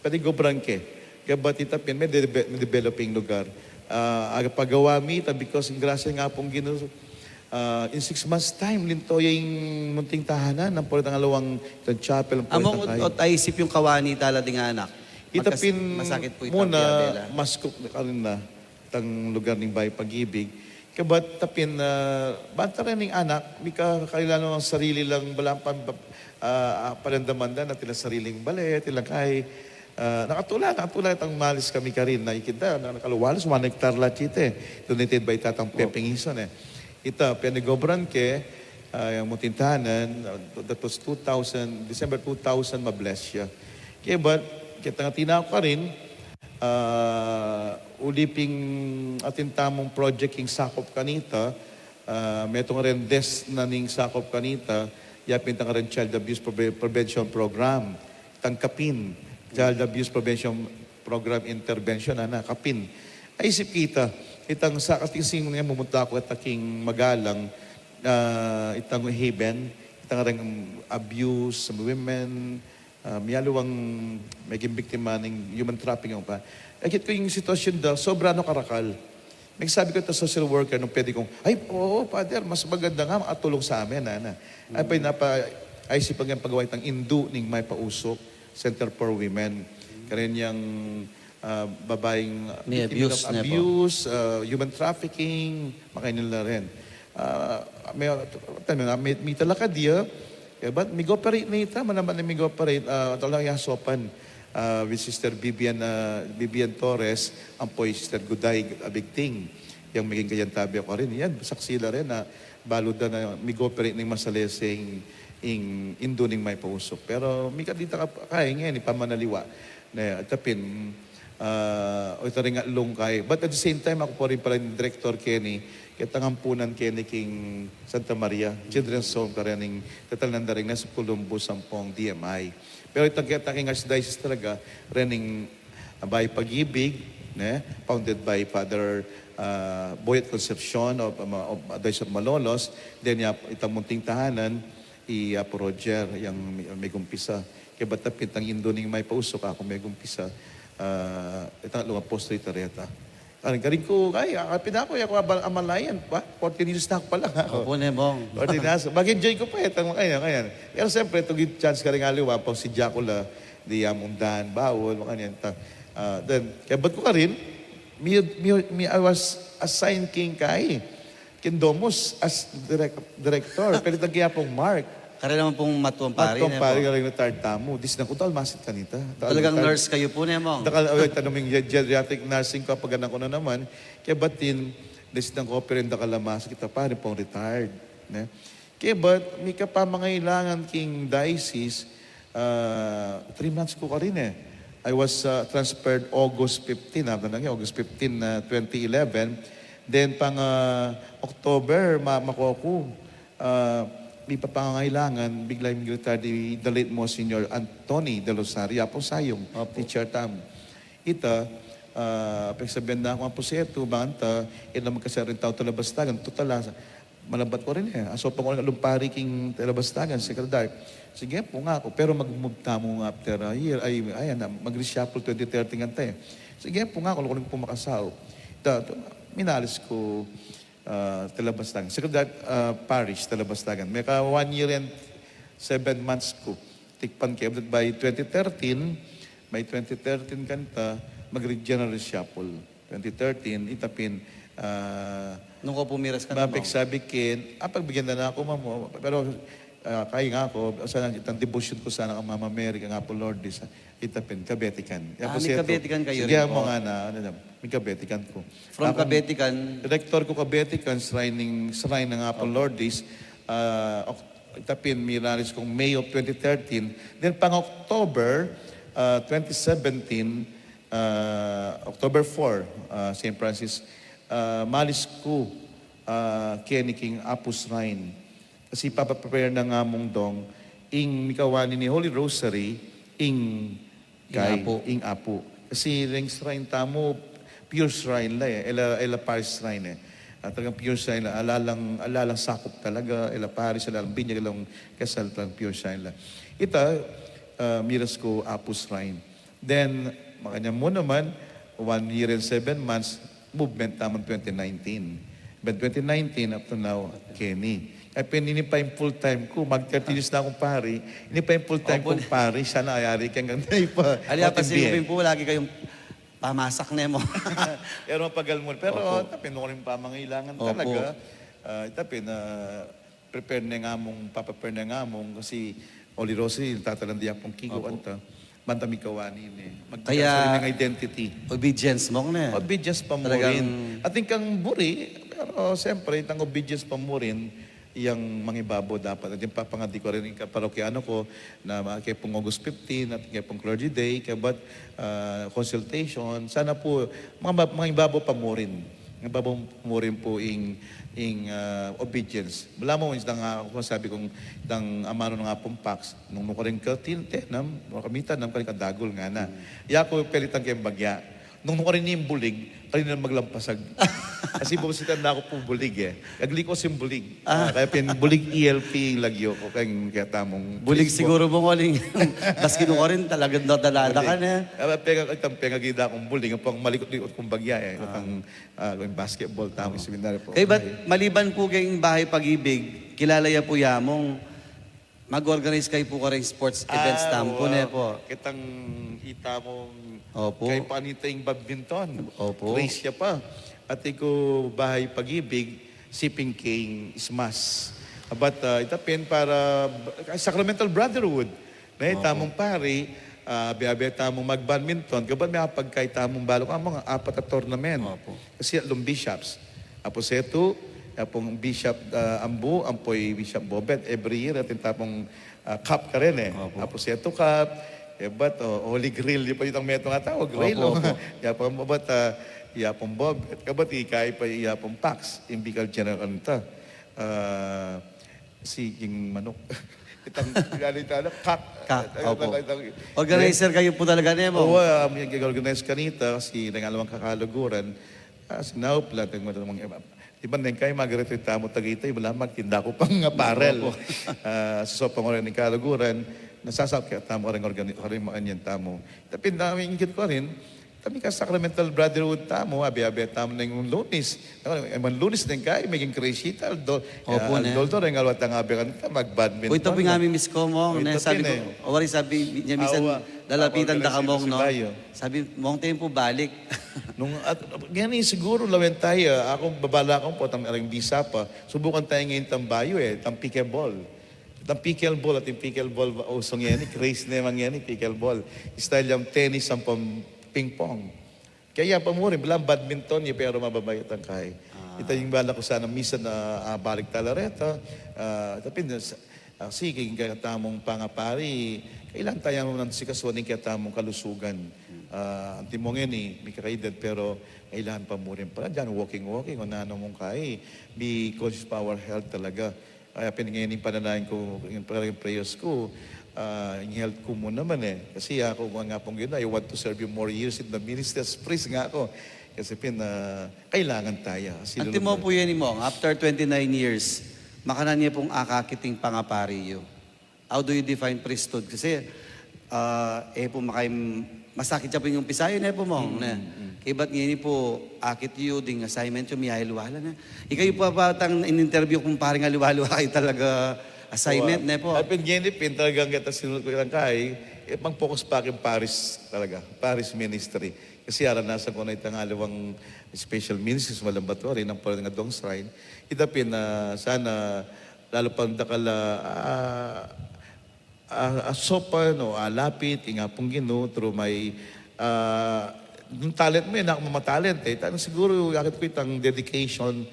pati Gobran King. Kaya batitapin, may developing lugar. Pagawa mi, because ang grasya nga pong Ginoo, in 6 months time, linto yung munting tahanan ng alawang chapel. Among taisip yung kawani tala ding anak. Itapin masakit po itang muna, diabela. maskop na karin na, itang lugar ng bahay pag-ibig. Kabat tapin na banta rin ng anak, may kakailan ng sarili lang balang panandamanda na tila sariling balet, tila kay nakatula ang malis kami ka rin, nakikita, nakaluwalas, 1 hectare lot ite, donated by Tatang Pepeng Ison Ita, pinagobran ke, yung mutintahanan, that was December 2000, mabless siya. Kaya ba, kita nga tinako ka rin, uliping atin tamong project king sakop kanita, metong rendes na ning sakop kanita, yapin tang rin Child Abuse Prevention Program, tangkapin, Child Abuse Prevention Program Intervention, kapin. Ay isip kita, itang sa katising nga mumunta ako at aking magalang, itang haven, itang rin abuse sa women, miyaluwang maging biktima ng human trafficking pa. Akit ko yung sitwasyon daw, sobra karakal. May sabi ko ito social worker nung pwede kong, ay, oo, Father, mas maganda nga makatulong sa amin, Ay pa IC pag pagawait ng Indu ning may pausok, Center for Women. Karin yung babaeng May victim abuse of abuse, human trafficking, makainin nila rin. May talaka dia, but may operate na ita, manaman na may operate, talagang yasopan with Sister Vivian Torres, ang po Sister Guday Abigting, yung maging ganyan tabi ako rin. Yan, saksila rin na balod na may operate ng masalesing indo ning may pausok. Pero may kadita ka kaya ngayon, pamanaliwa na tapin, o ito rin nga lungkay. But at the same time, ako po rin pala yung Director Kenny, kitangampunan Kenny King Santa Maria, Children's Home, karening tatalanda rin na sa Columbus, Sampong, DMI. Pero itang kitaking Archdiocese talaga, rening by Pag-ibig, founded by Father Boyet Concepcion of Diocese of Malolos, then itang munting tahanan, Apo Roger, yung may gumpisa. Kaya batapit ang Indoning may pausok, ako may gumpisa. Itang lumang posto itareta. Galing ko, akapin ako, ako amalayan pa. 14 years na ako pala. Opo, Nebong. 14 years. Mag-enjoy ko pa itang kanya. Pero siyempre, ito chance ka rin aliwa, pang si Jacula, di amundahan, bawal, makanya. Then, kaya ba't ko ka rin, I was assigned king kay Kindomos as director. Pero nagya pong Mark. Kaya naman pong matuang pari, Matong pari Nebong. ka rin na tamo. Dis na ko, masit kanita. Talagang nurse kayo po, Nebong. Tanong yung geriatric nursing ko, pag ko na naman, kaya batin, dis na ko, pero hindi kalamas, kita pa rin pong retired. Kaya ba't, may kapamangailangan king diocese, 3 months ko ka rin I was transferred August 15, August 15, 2011. Then pang October, makuha may papangangailangan, bigla yung military, the late Monsignor Anthony de Rosario, po sayong, teacher tam. Ita, pagsabihan na ako ang puseto, banta, naman kasi rin tao talabastagan, tutala, malabat ko rin Aso pa ko ng lumpari king talabastagan, sekretary. Sige po nga ako, pero mag-move tamo after a year, mag-reshuffle 2030 nga tayo. Sige po nga ako, kung pumakasaw. Minalis ko, Talabastagan. Secretary Parish, Talabastagan. May ka 1 year and 7 months ko. Tikpan kayo. By 2013, by 2013 kanta, mag-regional reshuffle. 2013, itapin. Nung ko pumiras ka na, Mapik sabi kin, pagbigyan na ako, mamo. Pero kaya nga ako, sana itang devotion ko sana ang Mama Mary, nga po Lord, itapin, Kabetikan. may Kabetikan kayo sige, rin mo po. nga na, may Kabetikan ko. From Akong Kabetikan, Director ko Kabetikan, shrine ng Apple Lordis, itapin, minalis kong May of 2013. Then pang October 2017, October 4, St. Francis, malis ko Kenny King Apus Shrine. Kasi papaprepare na nga mong dong ing mikawani ni Holy Rosary ing apo. Kasi ring shrine tamo, pure shrine la ela parish shrine talagang pure shrine la, alalang sakop talaga, ela parish, alalang binyag, alalang kasal, talagang pure shrine la. Ita, miras ko Apus Shrine. Then, makanya mo naman, 1 year and 7 months, movement naman 2019. But 2019, up to now, Kenny. Ay pininipa yung full-time ko. Mag-30 years na akong pari. Inipa yung full-time kong pari. Siya na ayari kang ganda pa. Aliya pa si Rubin po, lagi kayong pamasak na mo. Pero mapagal mo. Pero Opo. tapin mo rin pamangailangan Opo. talaga. Tapin prepare na nga mong, papaprepare na nga mong kasi Oli Rossi, tatalandiyan pong kigo Opo. anta. Mantami kawanin eh. Kaya- Magkakaroon ng identity. Obedience mo na. Obedience pa mo Talagang- rin. At kang buri, pero siyempre, itang obedience pa mo rin, yung mangibabo dapat. At yung papangadi ko rin yung parokyano ko na kaya pong August 15 at kaya pong Clergy Day, kaya ba't consultation, sana po, mga ibabo pa mo rin. Mga ibabo mo rin po obedience. Wala mo, kung sabi kong dang amano nga pong pax, nung rin tenam, kamitan ng kadagol nga na. Iya ko pelitan kayong bagya. Nung rin yung bulig, kanina maglampasag. Kasi bumasitan na ako po bulig eh. Agli ko sim bulig. Kaya bulig ELP yung lagyo ko. Kaya tamong... Bulig siguro mo waling. Baski ko rin talagang nadalala ka na. Itang pengagida akong bulig. Ang pang malikot-likot kong bagya eh. Itang basketball tamong seminary po. Kaya ba't maliban po kayong bahay pag-ibig, kilala ya po yamong mag-organize kayo po ka rin sports events tampo na po. Kitang ita mong... Opo. Kaya panita yung badminton. Opo. Race siya pa. At iko bahay pag-ibig, siping king smash. But itapin para Sacramental Brotherhood. Na tamong pari, biyabi tamong mag-badminton. Kapag may apagkay tamong balok, mga 4 na tournament. Opo. Kasi along bishops. Tapos ito, pong Bishop Ambu, ampoy Bishop Bobet, every year, at yung tapong cup ka rin eh. Opo. Tapos ito cup, ba't, Holy Grill, yung pa yung meto nga tawag, grill. Opo, opo. Yapang babat, yapang Bobet, kabat, ikay pa yapang Pax, imbikal general nita. Siging manok. Itang ganita na, kak. Opo. Organizer kayo po talaga na mo. Oo, organize kanita, kasi nangalawang kakaluguran, sinauplat, yung mga Iban din kayo, mag-retreat mo Tagaytay, wala magtinda ko pang apparel. Sa sopang orin ng kalaguran, nasasap kaya tamo rin organization tamo. Tapi namin ingit ko rin, kami ka Sacramental Brotherhood tamo, abi-abi tamo na yung lunis. Eman lunis din kayo, maging crescita, Opo, ne. Dolto rin alwat ang abi kanita, mag-badminton. Uy, ito po nga miss ko mo. Uy, Na, ito sabi ko, pin eh. wari sabi niya minsan, Awa. lalapitan da ka Awa, mong, no? si Bayo. Sabi, mong tempo balik. Ganyan siguro lawen tayo. Ako babala ko po, aring bisa pa. Subukan tayo ngayon tambayo eh, tam pickleball. Tam pickleball at yung pickleball, usong yan, craze na yan, pickleball. Style yung tennis, ang ping-pong. Kaya pa mo rin, bilang badminton, yung pero mababayot ang kahay. Ito yung bala ko sana, misa na balik talareta. Tapi, sige, kaya tamong pangapari, kailan tayo mo nang sikasuanin kaya tamong kalusugan. Ang timong yan eh, may kakaedad, pero kailangan pa mo rin pala. Diyan, walking, o nano mong kaya. Be conscious power health talaga. Kaya pinangayon yung pananahin ko, yung prayers ko, yung health ko mo naman eh. Kasi ako nga pong yun, I want to serve you more years in the minister's praise nga ako. Kasi kailangan tayo. Ang timo po yan mo, after 29 years, makanan niya pong akakiting pangapariyo. How do you define priesthood? Kasi, po masakit siya po yung pisayo na po mo. Kaya ba't ngayon po, akit yu, ding assignment yung miyahilwala na. Ikaw po batang in-interview kung parang aliwalo kayo talaga assignment na po. At pinginipin talagang kita sinunod ko lang kay, pang-focus pa aking Paris talaga, Paris ministry. Kasi aranasan ko na itang alawang special ministries malambatory ng parang nga dong shrine. Itapin na sana, lalo pang dakala, sopa, no, lapit, inga pong gino, through may, yung talent mo yun, ako mamatalent eh. Tanong siguro, akit ko itang dedication,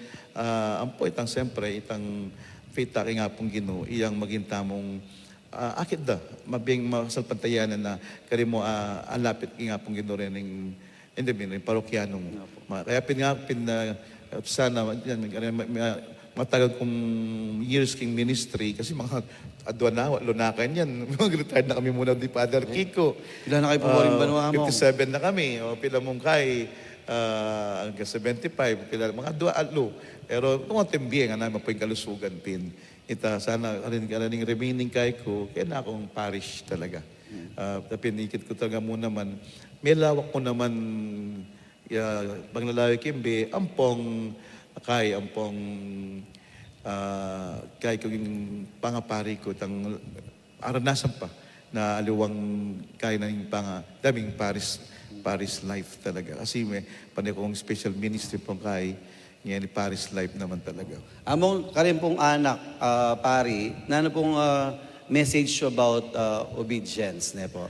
ampo itang siyempre, itang faith taki nga pong gino, iyang maging tamong, akit da, mabing masalpantayanan na, kari mo, alapit nga pong gino rin yung parokyanong. Kaya sana, matagal kong years king ministry, kasi mga lunakan yan. Mag-retired na kami muna di Father Kiko. Ilan na kayo po rin banuha mo? 57 na kami. O, pila mong kay, hanggang 75. Pila, mga dua alo. Pero kung ang timbiye nga namin po yung kalusugan pin. Sana rin remaining kay ko, kaya na akong parish talaga. Pinikit ko talaga mo naman. May lawak ko naman, pag nalawi kimbe, ampong kay ko yung pangapari ko, aranasan pa na aliwang kay na yung daming Paris Paris Life talaga. Kasi may panay kong special ministry po kay ngayon Paris Life naman talaga. Among karin pong anak, pari, na ano pong message about obedience, ne po?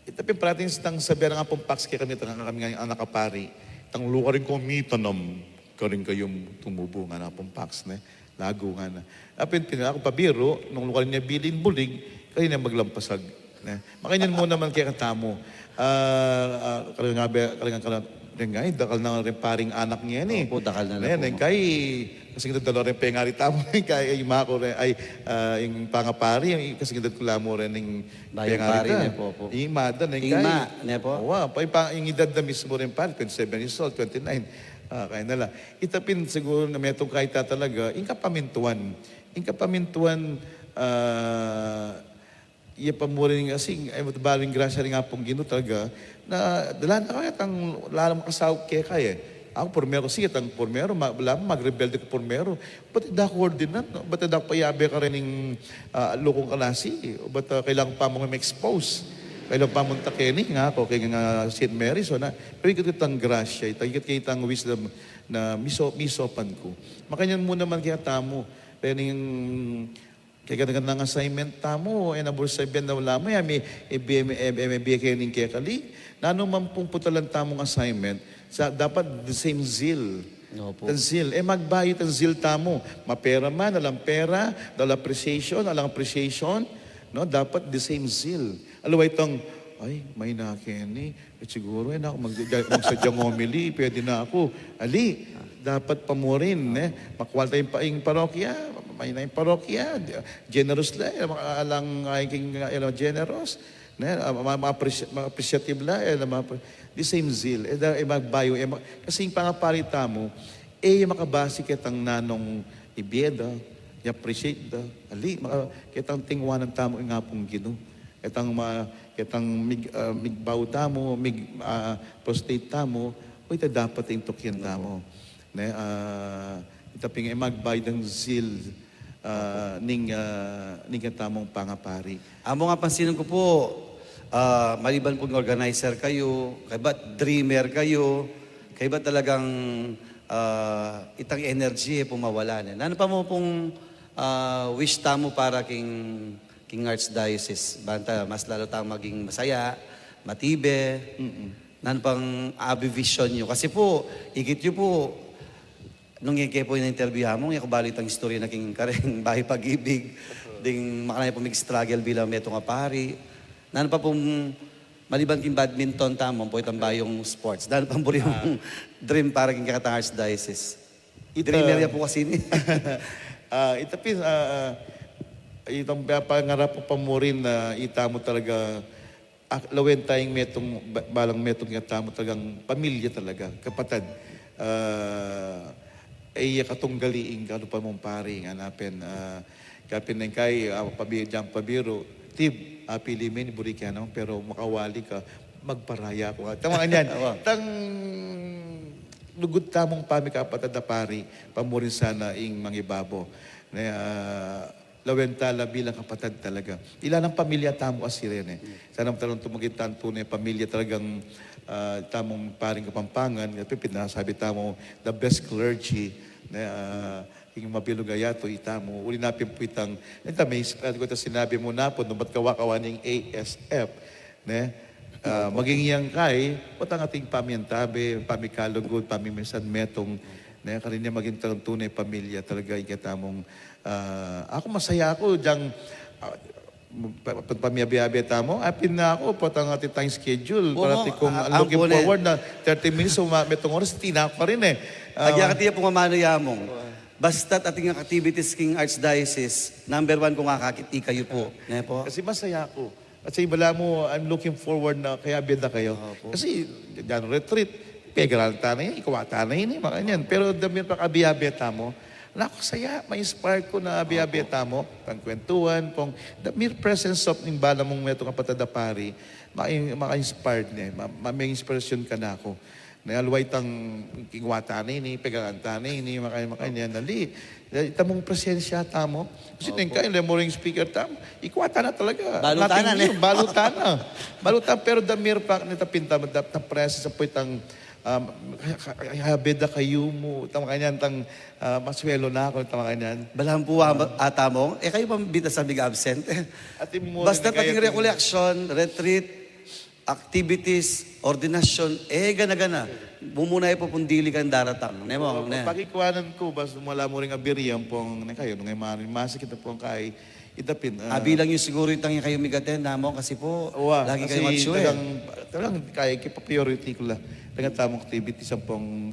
Itapin parating tang sabihan nga pong pax kaya kami kami nga anak kapari. Tang luka rin ko mitanam ka rin kayong tumubo nga na pong pax ne. Lago nga na. Apin pinaka pabiro nung luka rin niya bilin bulig kayo na maglampasag. Ne. Makanyan mo naman kaya katamo. Dengay, dakal na rin paring anak niya ni. Opo, dakal na po. Dengay, kasi nga dalawa rin pengari tamo kaya yung mga ko rin ay yung pangapari, kasi nga dalawa mo rin yung Bayang pari niya po. Yung imada, dengay. Ima, niya po. Oo, yung edad na mismo rin pari, 27 years old, 29. Kaya nala. Itapin siguro na metong kahit talaga, yung kapamintuan. Yung kapamintuan, iya pa mo rin kasi, ay matabaling grasya rin nga pong Ginoo talaga, na dala na kaya tang lalang makasaw kaya kaya. Ako pormero, sige, tang pormero, magrebelde ka pormero. Ba't hindi ako ordinant? No? Ba't hindi ako payabe ka rin ng lukong kalasi? O ba't kailangan pa mo ma-expose? Kailangan pa mong takeni nga ako, kaya nga St. Mary, so na, pero ikot kitang grasya, ikot kitang wisdom na misopan ko. Makanyan mo naman kaya tamo, kaya yung kaya ng assignment tamo, nabur sa na wala mo, may BMB kayo ng kekali. Nano man pong putalan tamong assignment, dapat the same zeal. Opo. The zeal. Magbayot ang zeal tamo. Mapera man, alang pera, alang appreciation, no? Dapat the same zeal. Alaway itong, ay, may nakini. Siguro, ako magsadyang homily, pwede na ako. Ali, dapat pa mo rin, makuwal tayong paing parokya, may na yung parokya, generous lang, alang aking generous, ma-appreciative lang, the same zeal, magbayo, kasi yung pangaparita mo, makabasi kitang nanong ibiyeda, i-appreciate da, ali, kitang tingwanan tamo nga pong Ginoo, kitang migbaw tamo, prostate tamo, ito dapat yung tukyan tamo. Itaping magbayad ng zeal ning katamong pangapari. Amo nga pansinan ko po, maliban po ng organizer kayo, kay ba't dreamer kayo, kay ba't talagang itang energy pumawala na. Ano pa mo pong wish tamo para king Archdiocese? Banta, mas lalo tayong maging masaya, matibe, nan pang vision nyo. Kasi po, igit nyo po, nung yung po yung interview mo, yung kabalit ang istorya na king kareng bahay pag-ibig, ding makanay po mag-struggle bilang meto nga pari. Nan pa pong maliban king badminton tamo, po itang bayong sports. Nan pa po yung dream para king kakatang Archdiocese. Dreamer niya po kasi ni. Itapin, itong pangarap po pa mo rin na itamo talaga, lawin tayong balang metong itamo talagang pamilya talaga, kapatid. Ay katunggaliing ano pa mong paring hanapin kapin ng kay pabiro tib pilimin burikyano pero makawali ka magparaya ko tama kanyan tang lugod tamong pami kapatid na pari pamurin sana ing mangibabo na lawentala bilang kapatid talaga ilan ang pamilya tamo kasi rin sana talong tumagitan tunay pamilya talagang tamong paring Kapampangan pinasabi tamo the best clergy na yung mabilugayato itamo uli napin po itang may sinabi mo na po nung ba't kawakawaning ASF maging yang kay patang ating pamiantabe pamikalugod pamiminsan metong na karinya maging tunay pamilya talaga ikatamong ako masaya ako diyang pamiyabi-yabi tamo, apin na ako, patang ating time schedule. Parati kong looking forward na 30 minutes, metong oras, tinak pa rin Agyakatiya po mamano yamong. Basta't ating activities king Archdiocese, number 1 kung kakakiti kayo po. Ne po? Kasi masaya ako. At sa ibala mo, I'm looking forward na kaya bida kayo. Kasi, dyan retreat, pegaral tanay, ikawata na yun, mga ganyan. Pero dami pa kabiyabi tamo, Nako, saya, ma-inspire ko na abiyabeta mo, pangkwentuhan, the mere presence of ng bala mong metong kapatid na pari, maka-inspired niya, may inspiration ka na ako. Nalway tang kingwata ni, peganganta ni, makay niya, nali. Itamong presensya tamo. Kasi kayo, lemoring speaker tamo, ikwata na talaga. Balutanan, Nothing new, balutana. Balutan, pero damir pa, nita pinta, na presence sa po itang habeda kayo mo, tama kanyan, tang maswelo na ako, tama kanyan. Balahan po ata mo, kayo pa bita sa big absent. At mo Basta pating recollection, retreat, activities, ordination, gana-gana. Bumunay po pundili kang daratang. Nemo, ne. Pagikuanan ko, basta wala mo rin abiriyan pong na kayo, nung manin, masik kita pong kay itapin. Bilang yung siguro itang kayo migaten, namo, kasi po, lagi kayo matsyo Talagang kaya kipa-priority ko lang. Talagang tamang activities ang pong,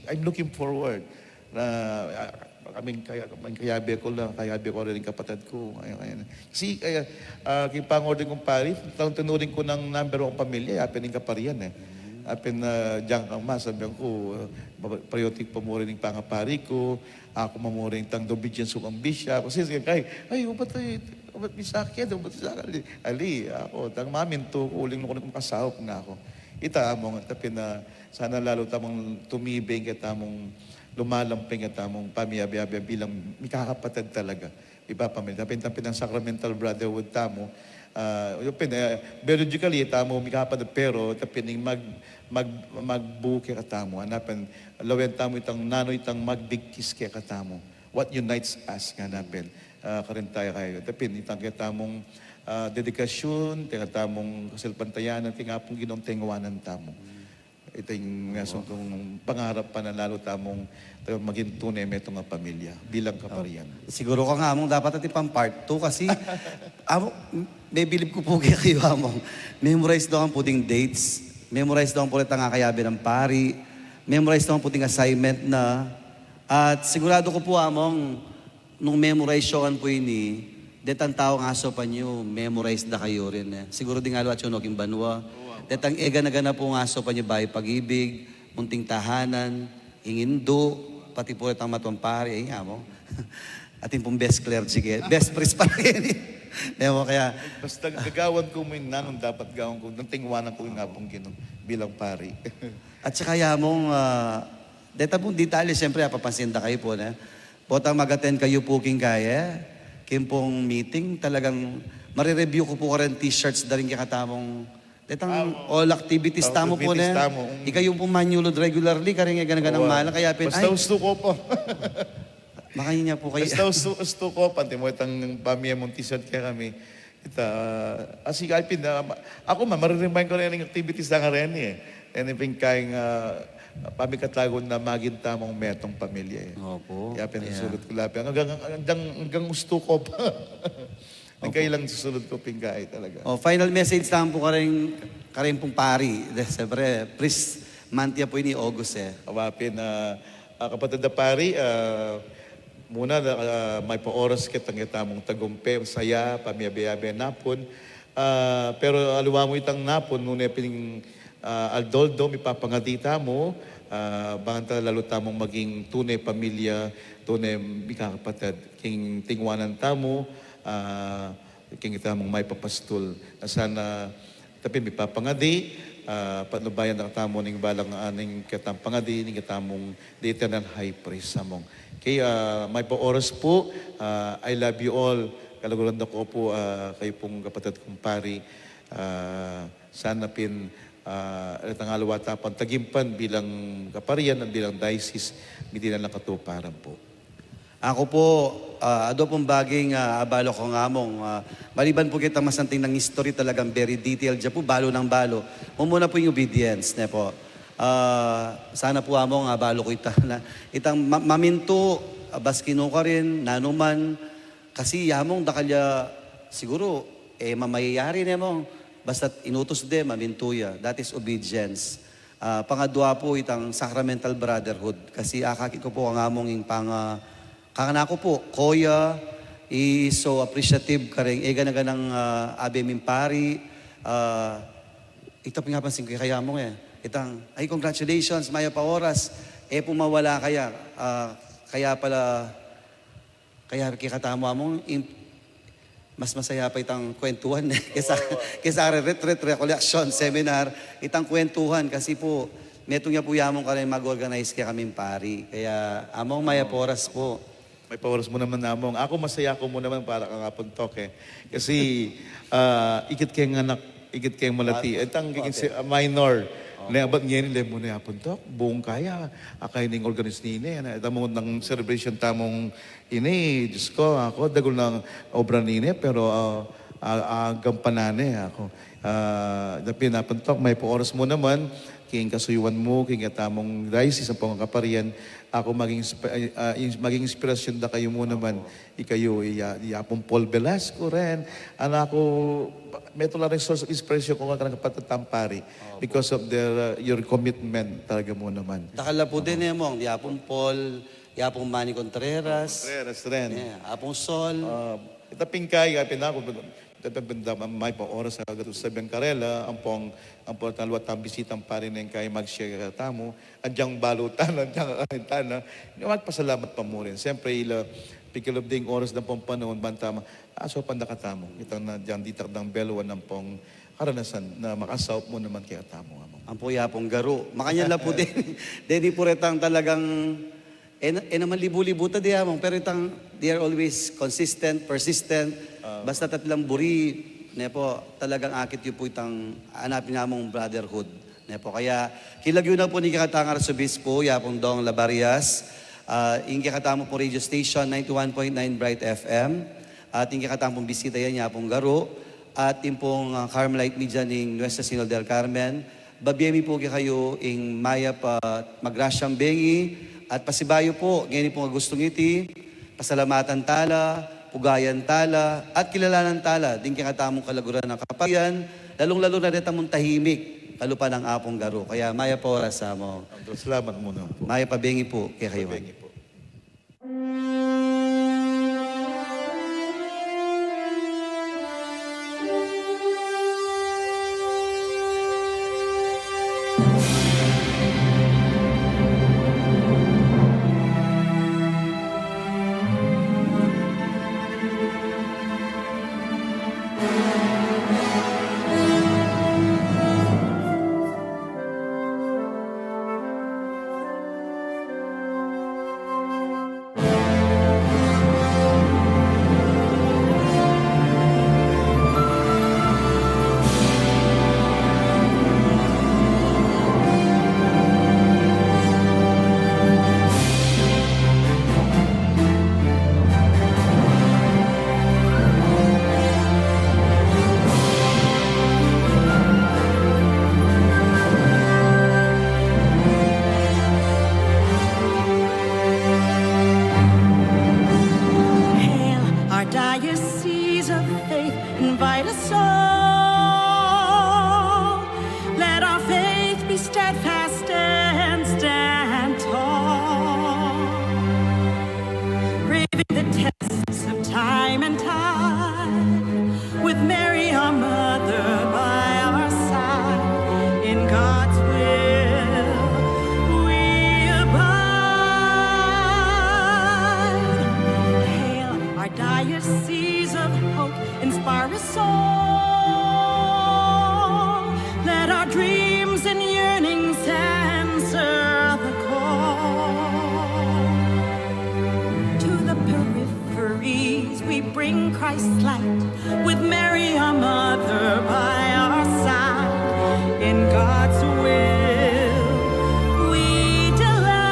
I'm looking forward na kayabi ko lang, kayabi ko rin kapatid ko. Kasi kipangordin kong pari, tunurin ko ng number 1 pamilya, yapin ng kaparian Apin na diyan kang mas, sabi ko, patriotic pa mo rin ng pangapari ko, ako mamuring tang obedience kong ambisya. Kasi kay, ubat misakit, ubat misakit. Ali, ako, tang mamin to, uling ko na kasahop nga ako. Ita mo nga, tapin na sana lalo tamang tumibing at tamang lumalamping at tamang pamiyabi-yabi bilang mikakapatid talaga. Iba pamilya. Tapin ng sacramental brotherhood tamo, biologically, tamo mikapad pero tapin magbuke katamo. Hanapan, lawen tamo itang nano itang magbigkis kaya katamo. What unites us nga napin. Karin tayo kayo. Tapin itang kaya tamong dedikasyon, kaya tamong kasilpantayanan, kaya nga pong ginong tengwanan tamo. Ito yung kung pangarap pa na lalo tamong maging tunay may itong pamilya bilang kaparian. Siguro ka nga among dapat natin pang part 2 kasi may bilib ko po kayo among memorize daw ang puting dates, memorize daw ang pulit ang kakayabi ng pari, memorize daw ang puting assignment na, at sigurado ko po among nung memorize yoan po ini, detang tao nga so pa nyo, memorize na kayo rin. Siguro din nga lo at yun oking banwa. Detang na po nga so pa nyo bahay pag-ibig, munting tahanan, ingindo, pati po itang matwang pari, ay nga mo. Ating pong best clergy, best priest pa rin. Nemo, kaya, Basta gagawan ko mo yung nanong dapat gawin ko, nang tingwanan ko yung nga pong ginong bilang pari. at saka yamong, deta pong detalye, siyempre, papansinda kayo po na. Potang mag-attend kayo po king kaya, kim pong meeting, talagang, marireview ko po ka rin t-shirts na rin kakatamong, detang all activities tamo po activities na. tamo. Ikaw yung pong manulod regularly, karing ganang malang, kaya pin, Basta gusto ko po. makain niya po kayo. Basta gusto ko, panti mo itang pamilya mong t-shirt kaya kami. Asi kalpin, ako mariremind ko rin yung activities na rin And ipin kayong pamikatagon na maging tamang metong pamilya Opo. Kaya pinasulat ko labi. Hanggang gusto ko pa. Nagkailang susunod ko pingkay talaga. Final message lang po karing pong pari. Siyempre, priest mantia po ini August Awapin kapatid na pari, muna may pa-oras kitang itamong tagumpe, saya, pamiyabi-yabi napon. Pero aluwa mo itang napon, nuna pining aldoldo, mipapangadita mo, banganta lalo tamong maging tunay pamilya, tunay mikakapatid, king tingwanan tamo, king itamong may papastol, na sana tapi mipapangadi, panubayan na katamo ning balang aning katang pangadi ning katamong dita ng high praise samong. Kaya may po oras po, I love you all. Kalagulan na ko po kayo pong kapatid kong pari. Sana pin itang alawata pang tagimpan bilang kaparian at bilang diocese, hindi na lang katuparan po. Ako po, ado pong baging abalo ko nga mong, maliban po kita masanting ng history talagang very detailed dyan po, balo ng balo. Muna po yung obedience, ne po. Sana po among balo ko itang maminto, baskino ka rin, nanuman, kasi yamong dakalya, siguro, mamayayari ne mong, basta inutos de, mamintuya. That is obedience. Pangadwa po itang sacramental brotherhood, kasi akakit ko po ang among yung kakana ko po, Koya, is so appreciative ka rin. Ganang abe mimpari. Ito pingapansin ko kaya mo Itang, ay congratulations, maya pa oras. Pumawala kaya. Kaya pala, kaya kikatamo mo, mas masaya pa itang kwentuhan kesa retreat, recollection, seminar, itang kwentuhan. Kasi po, metong niya po yamong ka rin mag-organize kaya kaming pari. Kaya among maya poras po. May powers mo naman namong. Ako masaya ko mo naman para kang apuntok eh. Kasi ikit kayong anak, ikit kayong malati. Itang minor. Nabat ngayon nila mo na apuntok. Buong kaya. Akay ning organize nini. Ito mo ng celebration tamong ini. Diyos ko, ako dagol ng obra nini. Pero gampanane ako. Pinapuntok, may po oras mo naman. King kasuyuan mo, king atamong diocese ang pangkaparian. Ako maging inspirasyon da kayo mo naman. Ikayo, yapong Paul Velasco rin. Anak ko, may lang source of inspiration kung ka kapatatampari because of your commitment talaga mo naman. Takala po din mong yapong Paul, yapong Manny Contreras. Contreras rin. Yeah, apong Sol. Itaping kaya, pinako, may pa oras sa gato sa Karela, ang talwat ang bisitang pa rin kay mag-share tamo, andyang balutan, andyang karintana, magpasalamat pa mo rin. Siyempre, pikilob ding oras ng pong panahon, bantama, so pandakatamo, itang na dyan ditak ng beluan ng pong karanasan na makasawp mo naman kaya tamo. Ang puya pong garo. Makanya lang po din. Deni po retang talagang, naman libu-libuta di among, pero itang, they are always consistent, persistent. Basta tatlang buri, ne po, talagang akit yun po itang hanapin namong brotherhood. Ne po, kaya kilagyo na po ni Kakatangar Arsobispo, yapong Dong Labarias, yung kakatamo po radio station, 91.9 Bright FM, at yung kakatamo bisita yan, yapong Garo, at yung pong Carmelite Media ng Nuestra Señora del Carmen, babiyemi po kayo yung maya pa magrasyang bengi, at pasibayo po, ngayon po nga gustong iti, pasalamatan tala, pugayan tala, at kilalanan tala, din kakatamong kalaguran ng kaparian, lalong-lalo na rin tamong tahimik, kalupa ng apong Garo. Kaya maya po oras sa mo. Salamat muna po. Maya pabengi po, kaya kayo. Pabengi po. invite us all. Let our faith be steadfast and stand tall. Braving the tests of time and tide, with Mary our mother by our side, in God's will we abide. Hail our diocese of hope, inspire us all. Let our dreams and yearnings answer the call. To the peripheries we bring Christ's light, with Mary our mother by our side, in God's will we delight.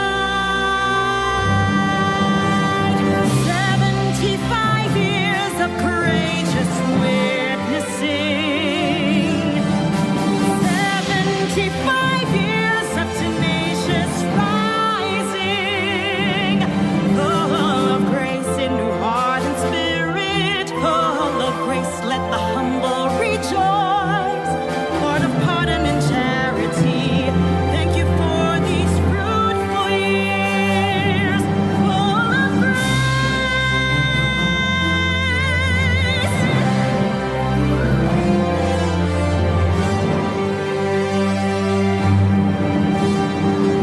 75 years of courageous witnessing, 75 years of tenacious rising, full of grace in new heart and spirit, full of grace, let the humble rejoice. Lord of pardon and charity, thank you for these fruitful years, full of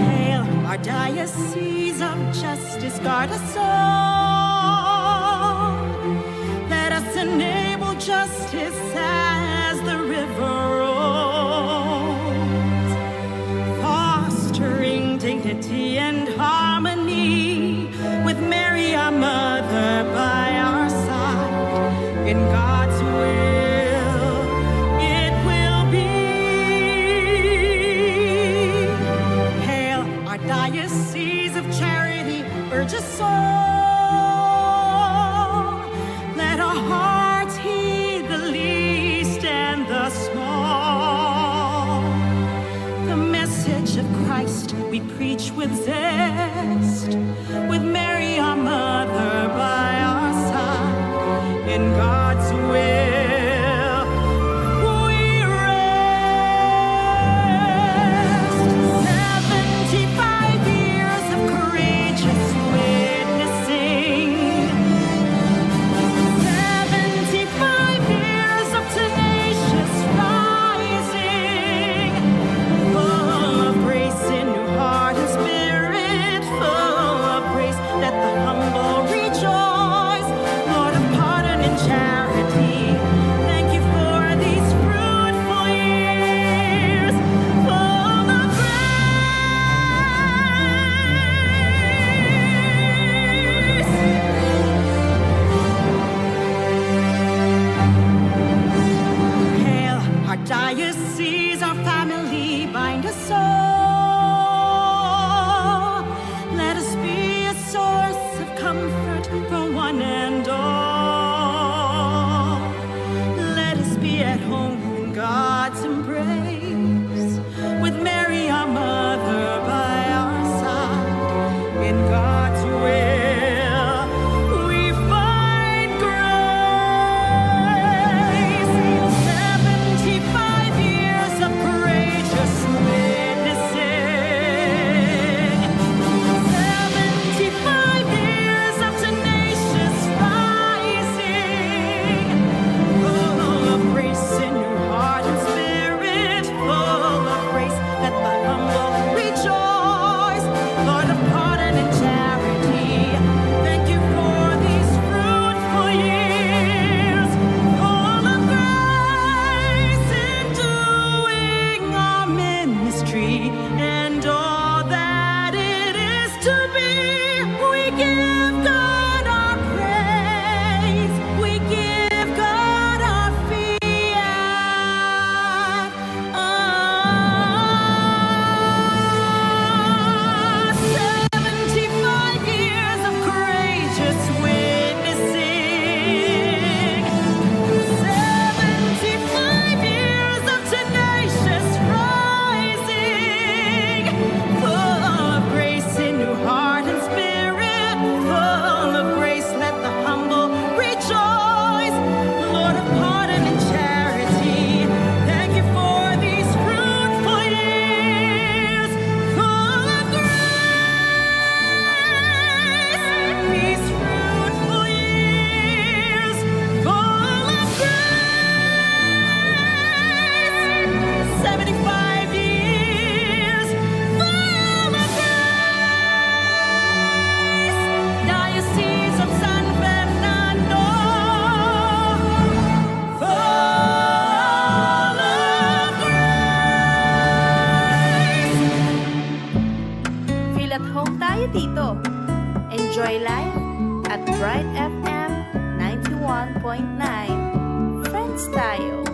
Hail our diocese of justice, guard us all. Let us enable justice as the river rolls. Foster one and all. Let us be at home in God's embrace, with Mary our mother by our side. In God's will we find grace. 75 years of courageous witnessing, 75 years of tenacious rising, full of grace in your heart and spirit, full of grace, let the humble rejoice. Lord of pardon and charity, thank you for these fruitful years, full of grace in doing our ministry and all that it is to be. We give God our praise, we give God our fiat. 75 years of courageous witnessing, 75 years of tenacious rising, full of grace in your heart and spirit, full of grace, let the humble rejoice. Lord of pardon and charity, thank you for these fruitful years, full of grace. These fruitful years, full of grace. 75 years, full of grace. Diocese of San Fernando, full of grace. Feel at home tayo dito. Enjoy life at Bright FM 91.9. Friends tayo.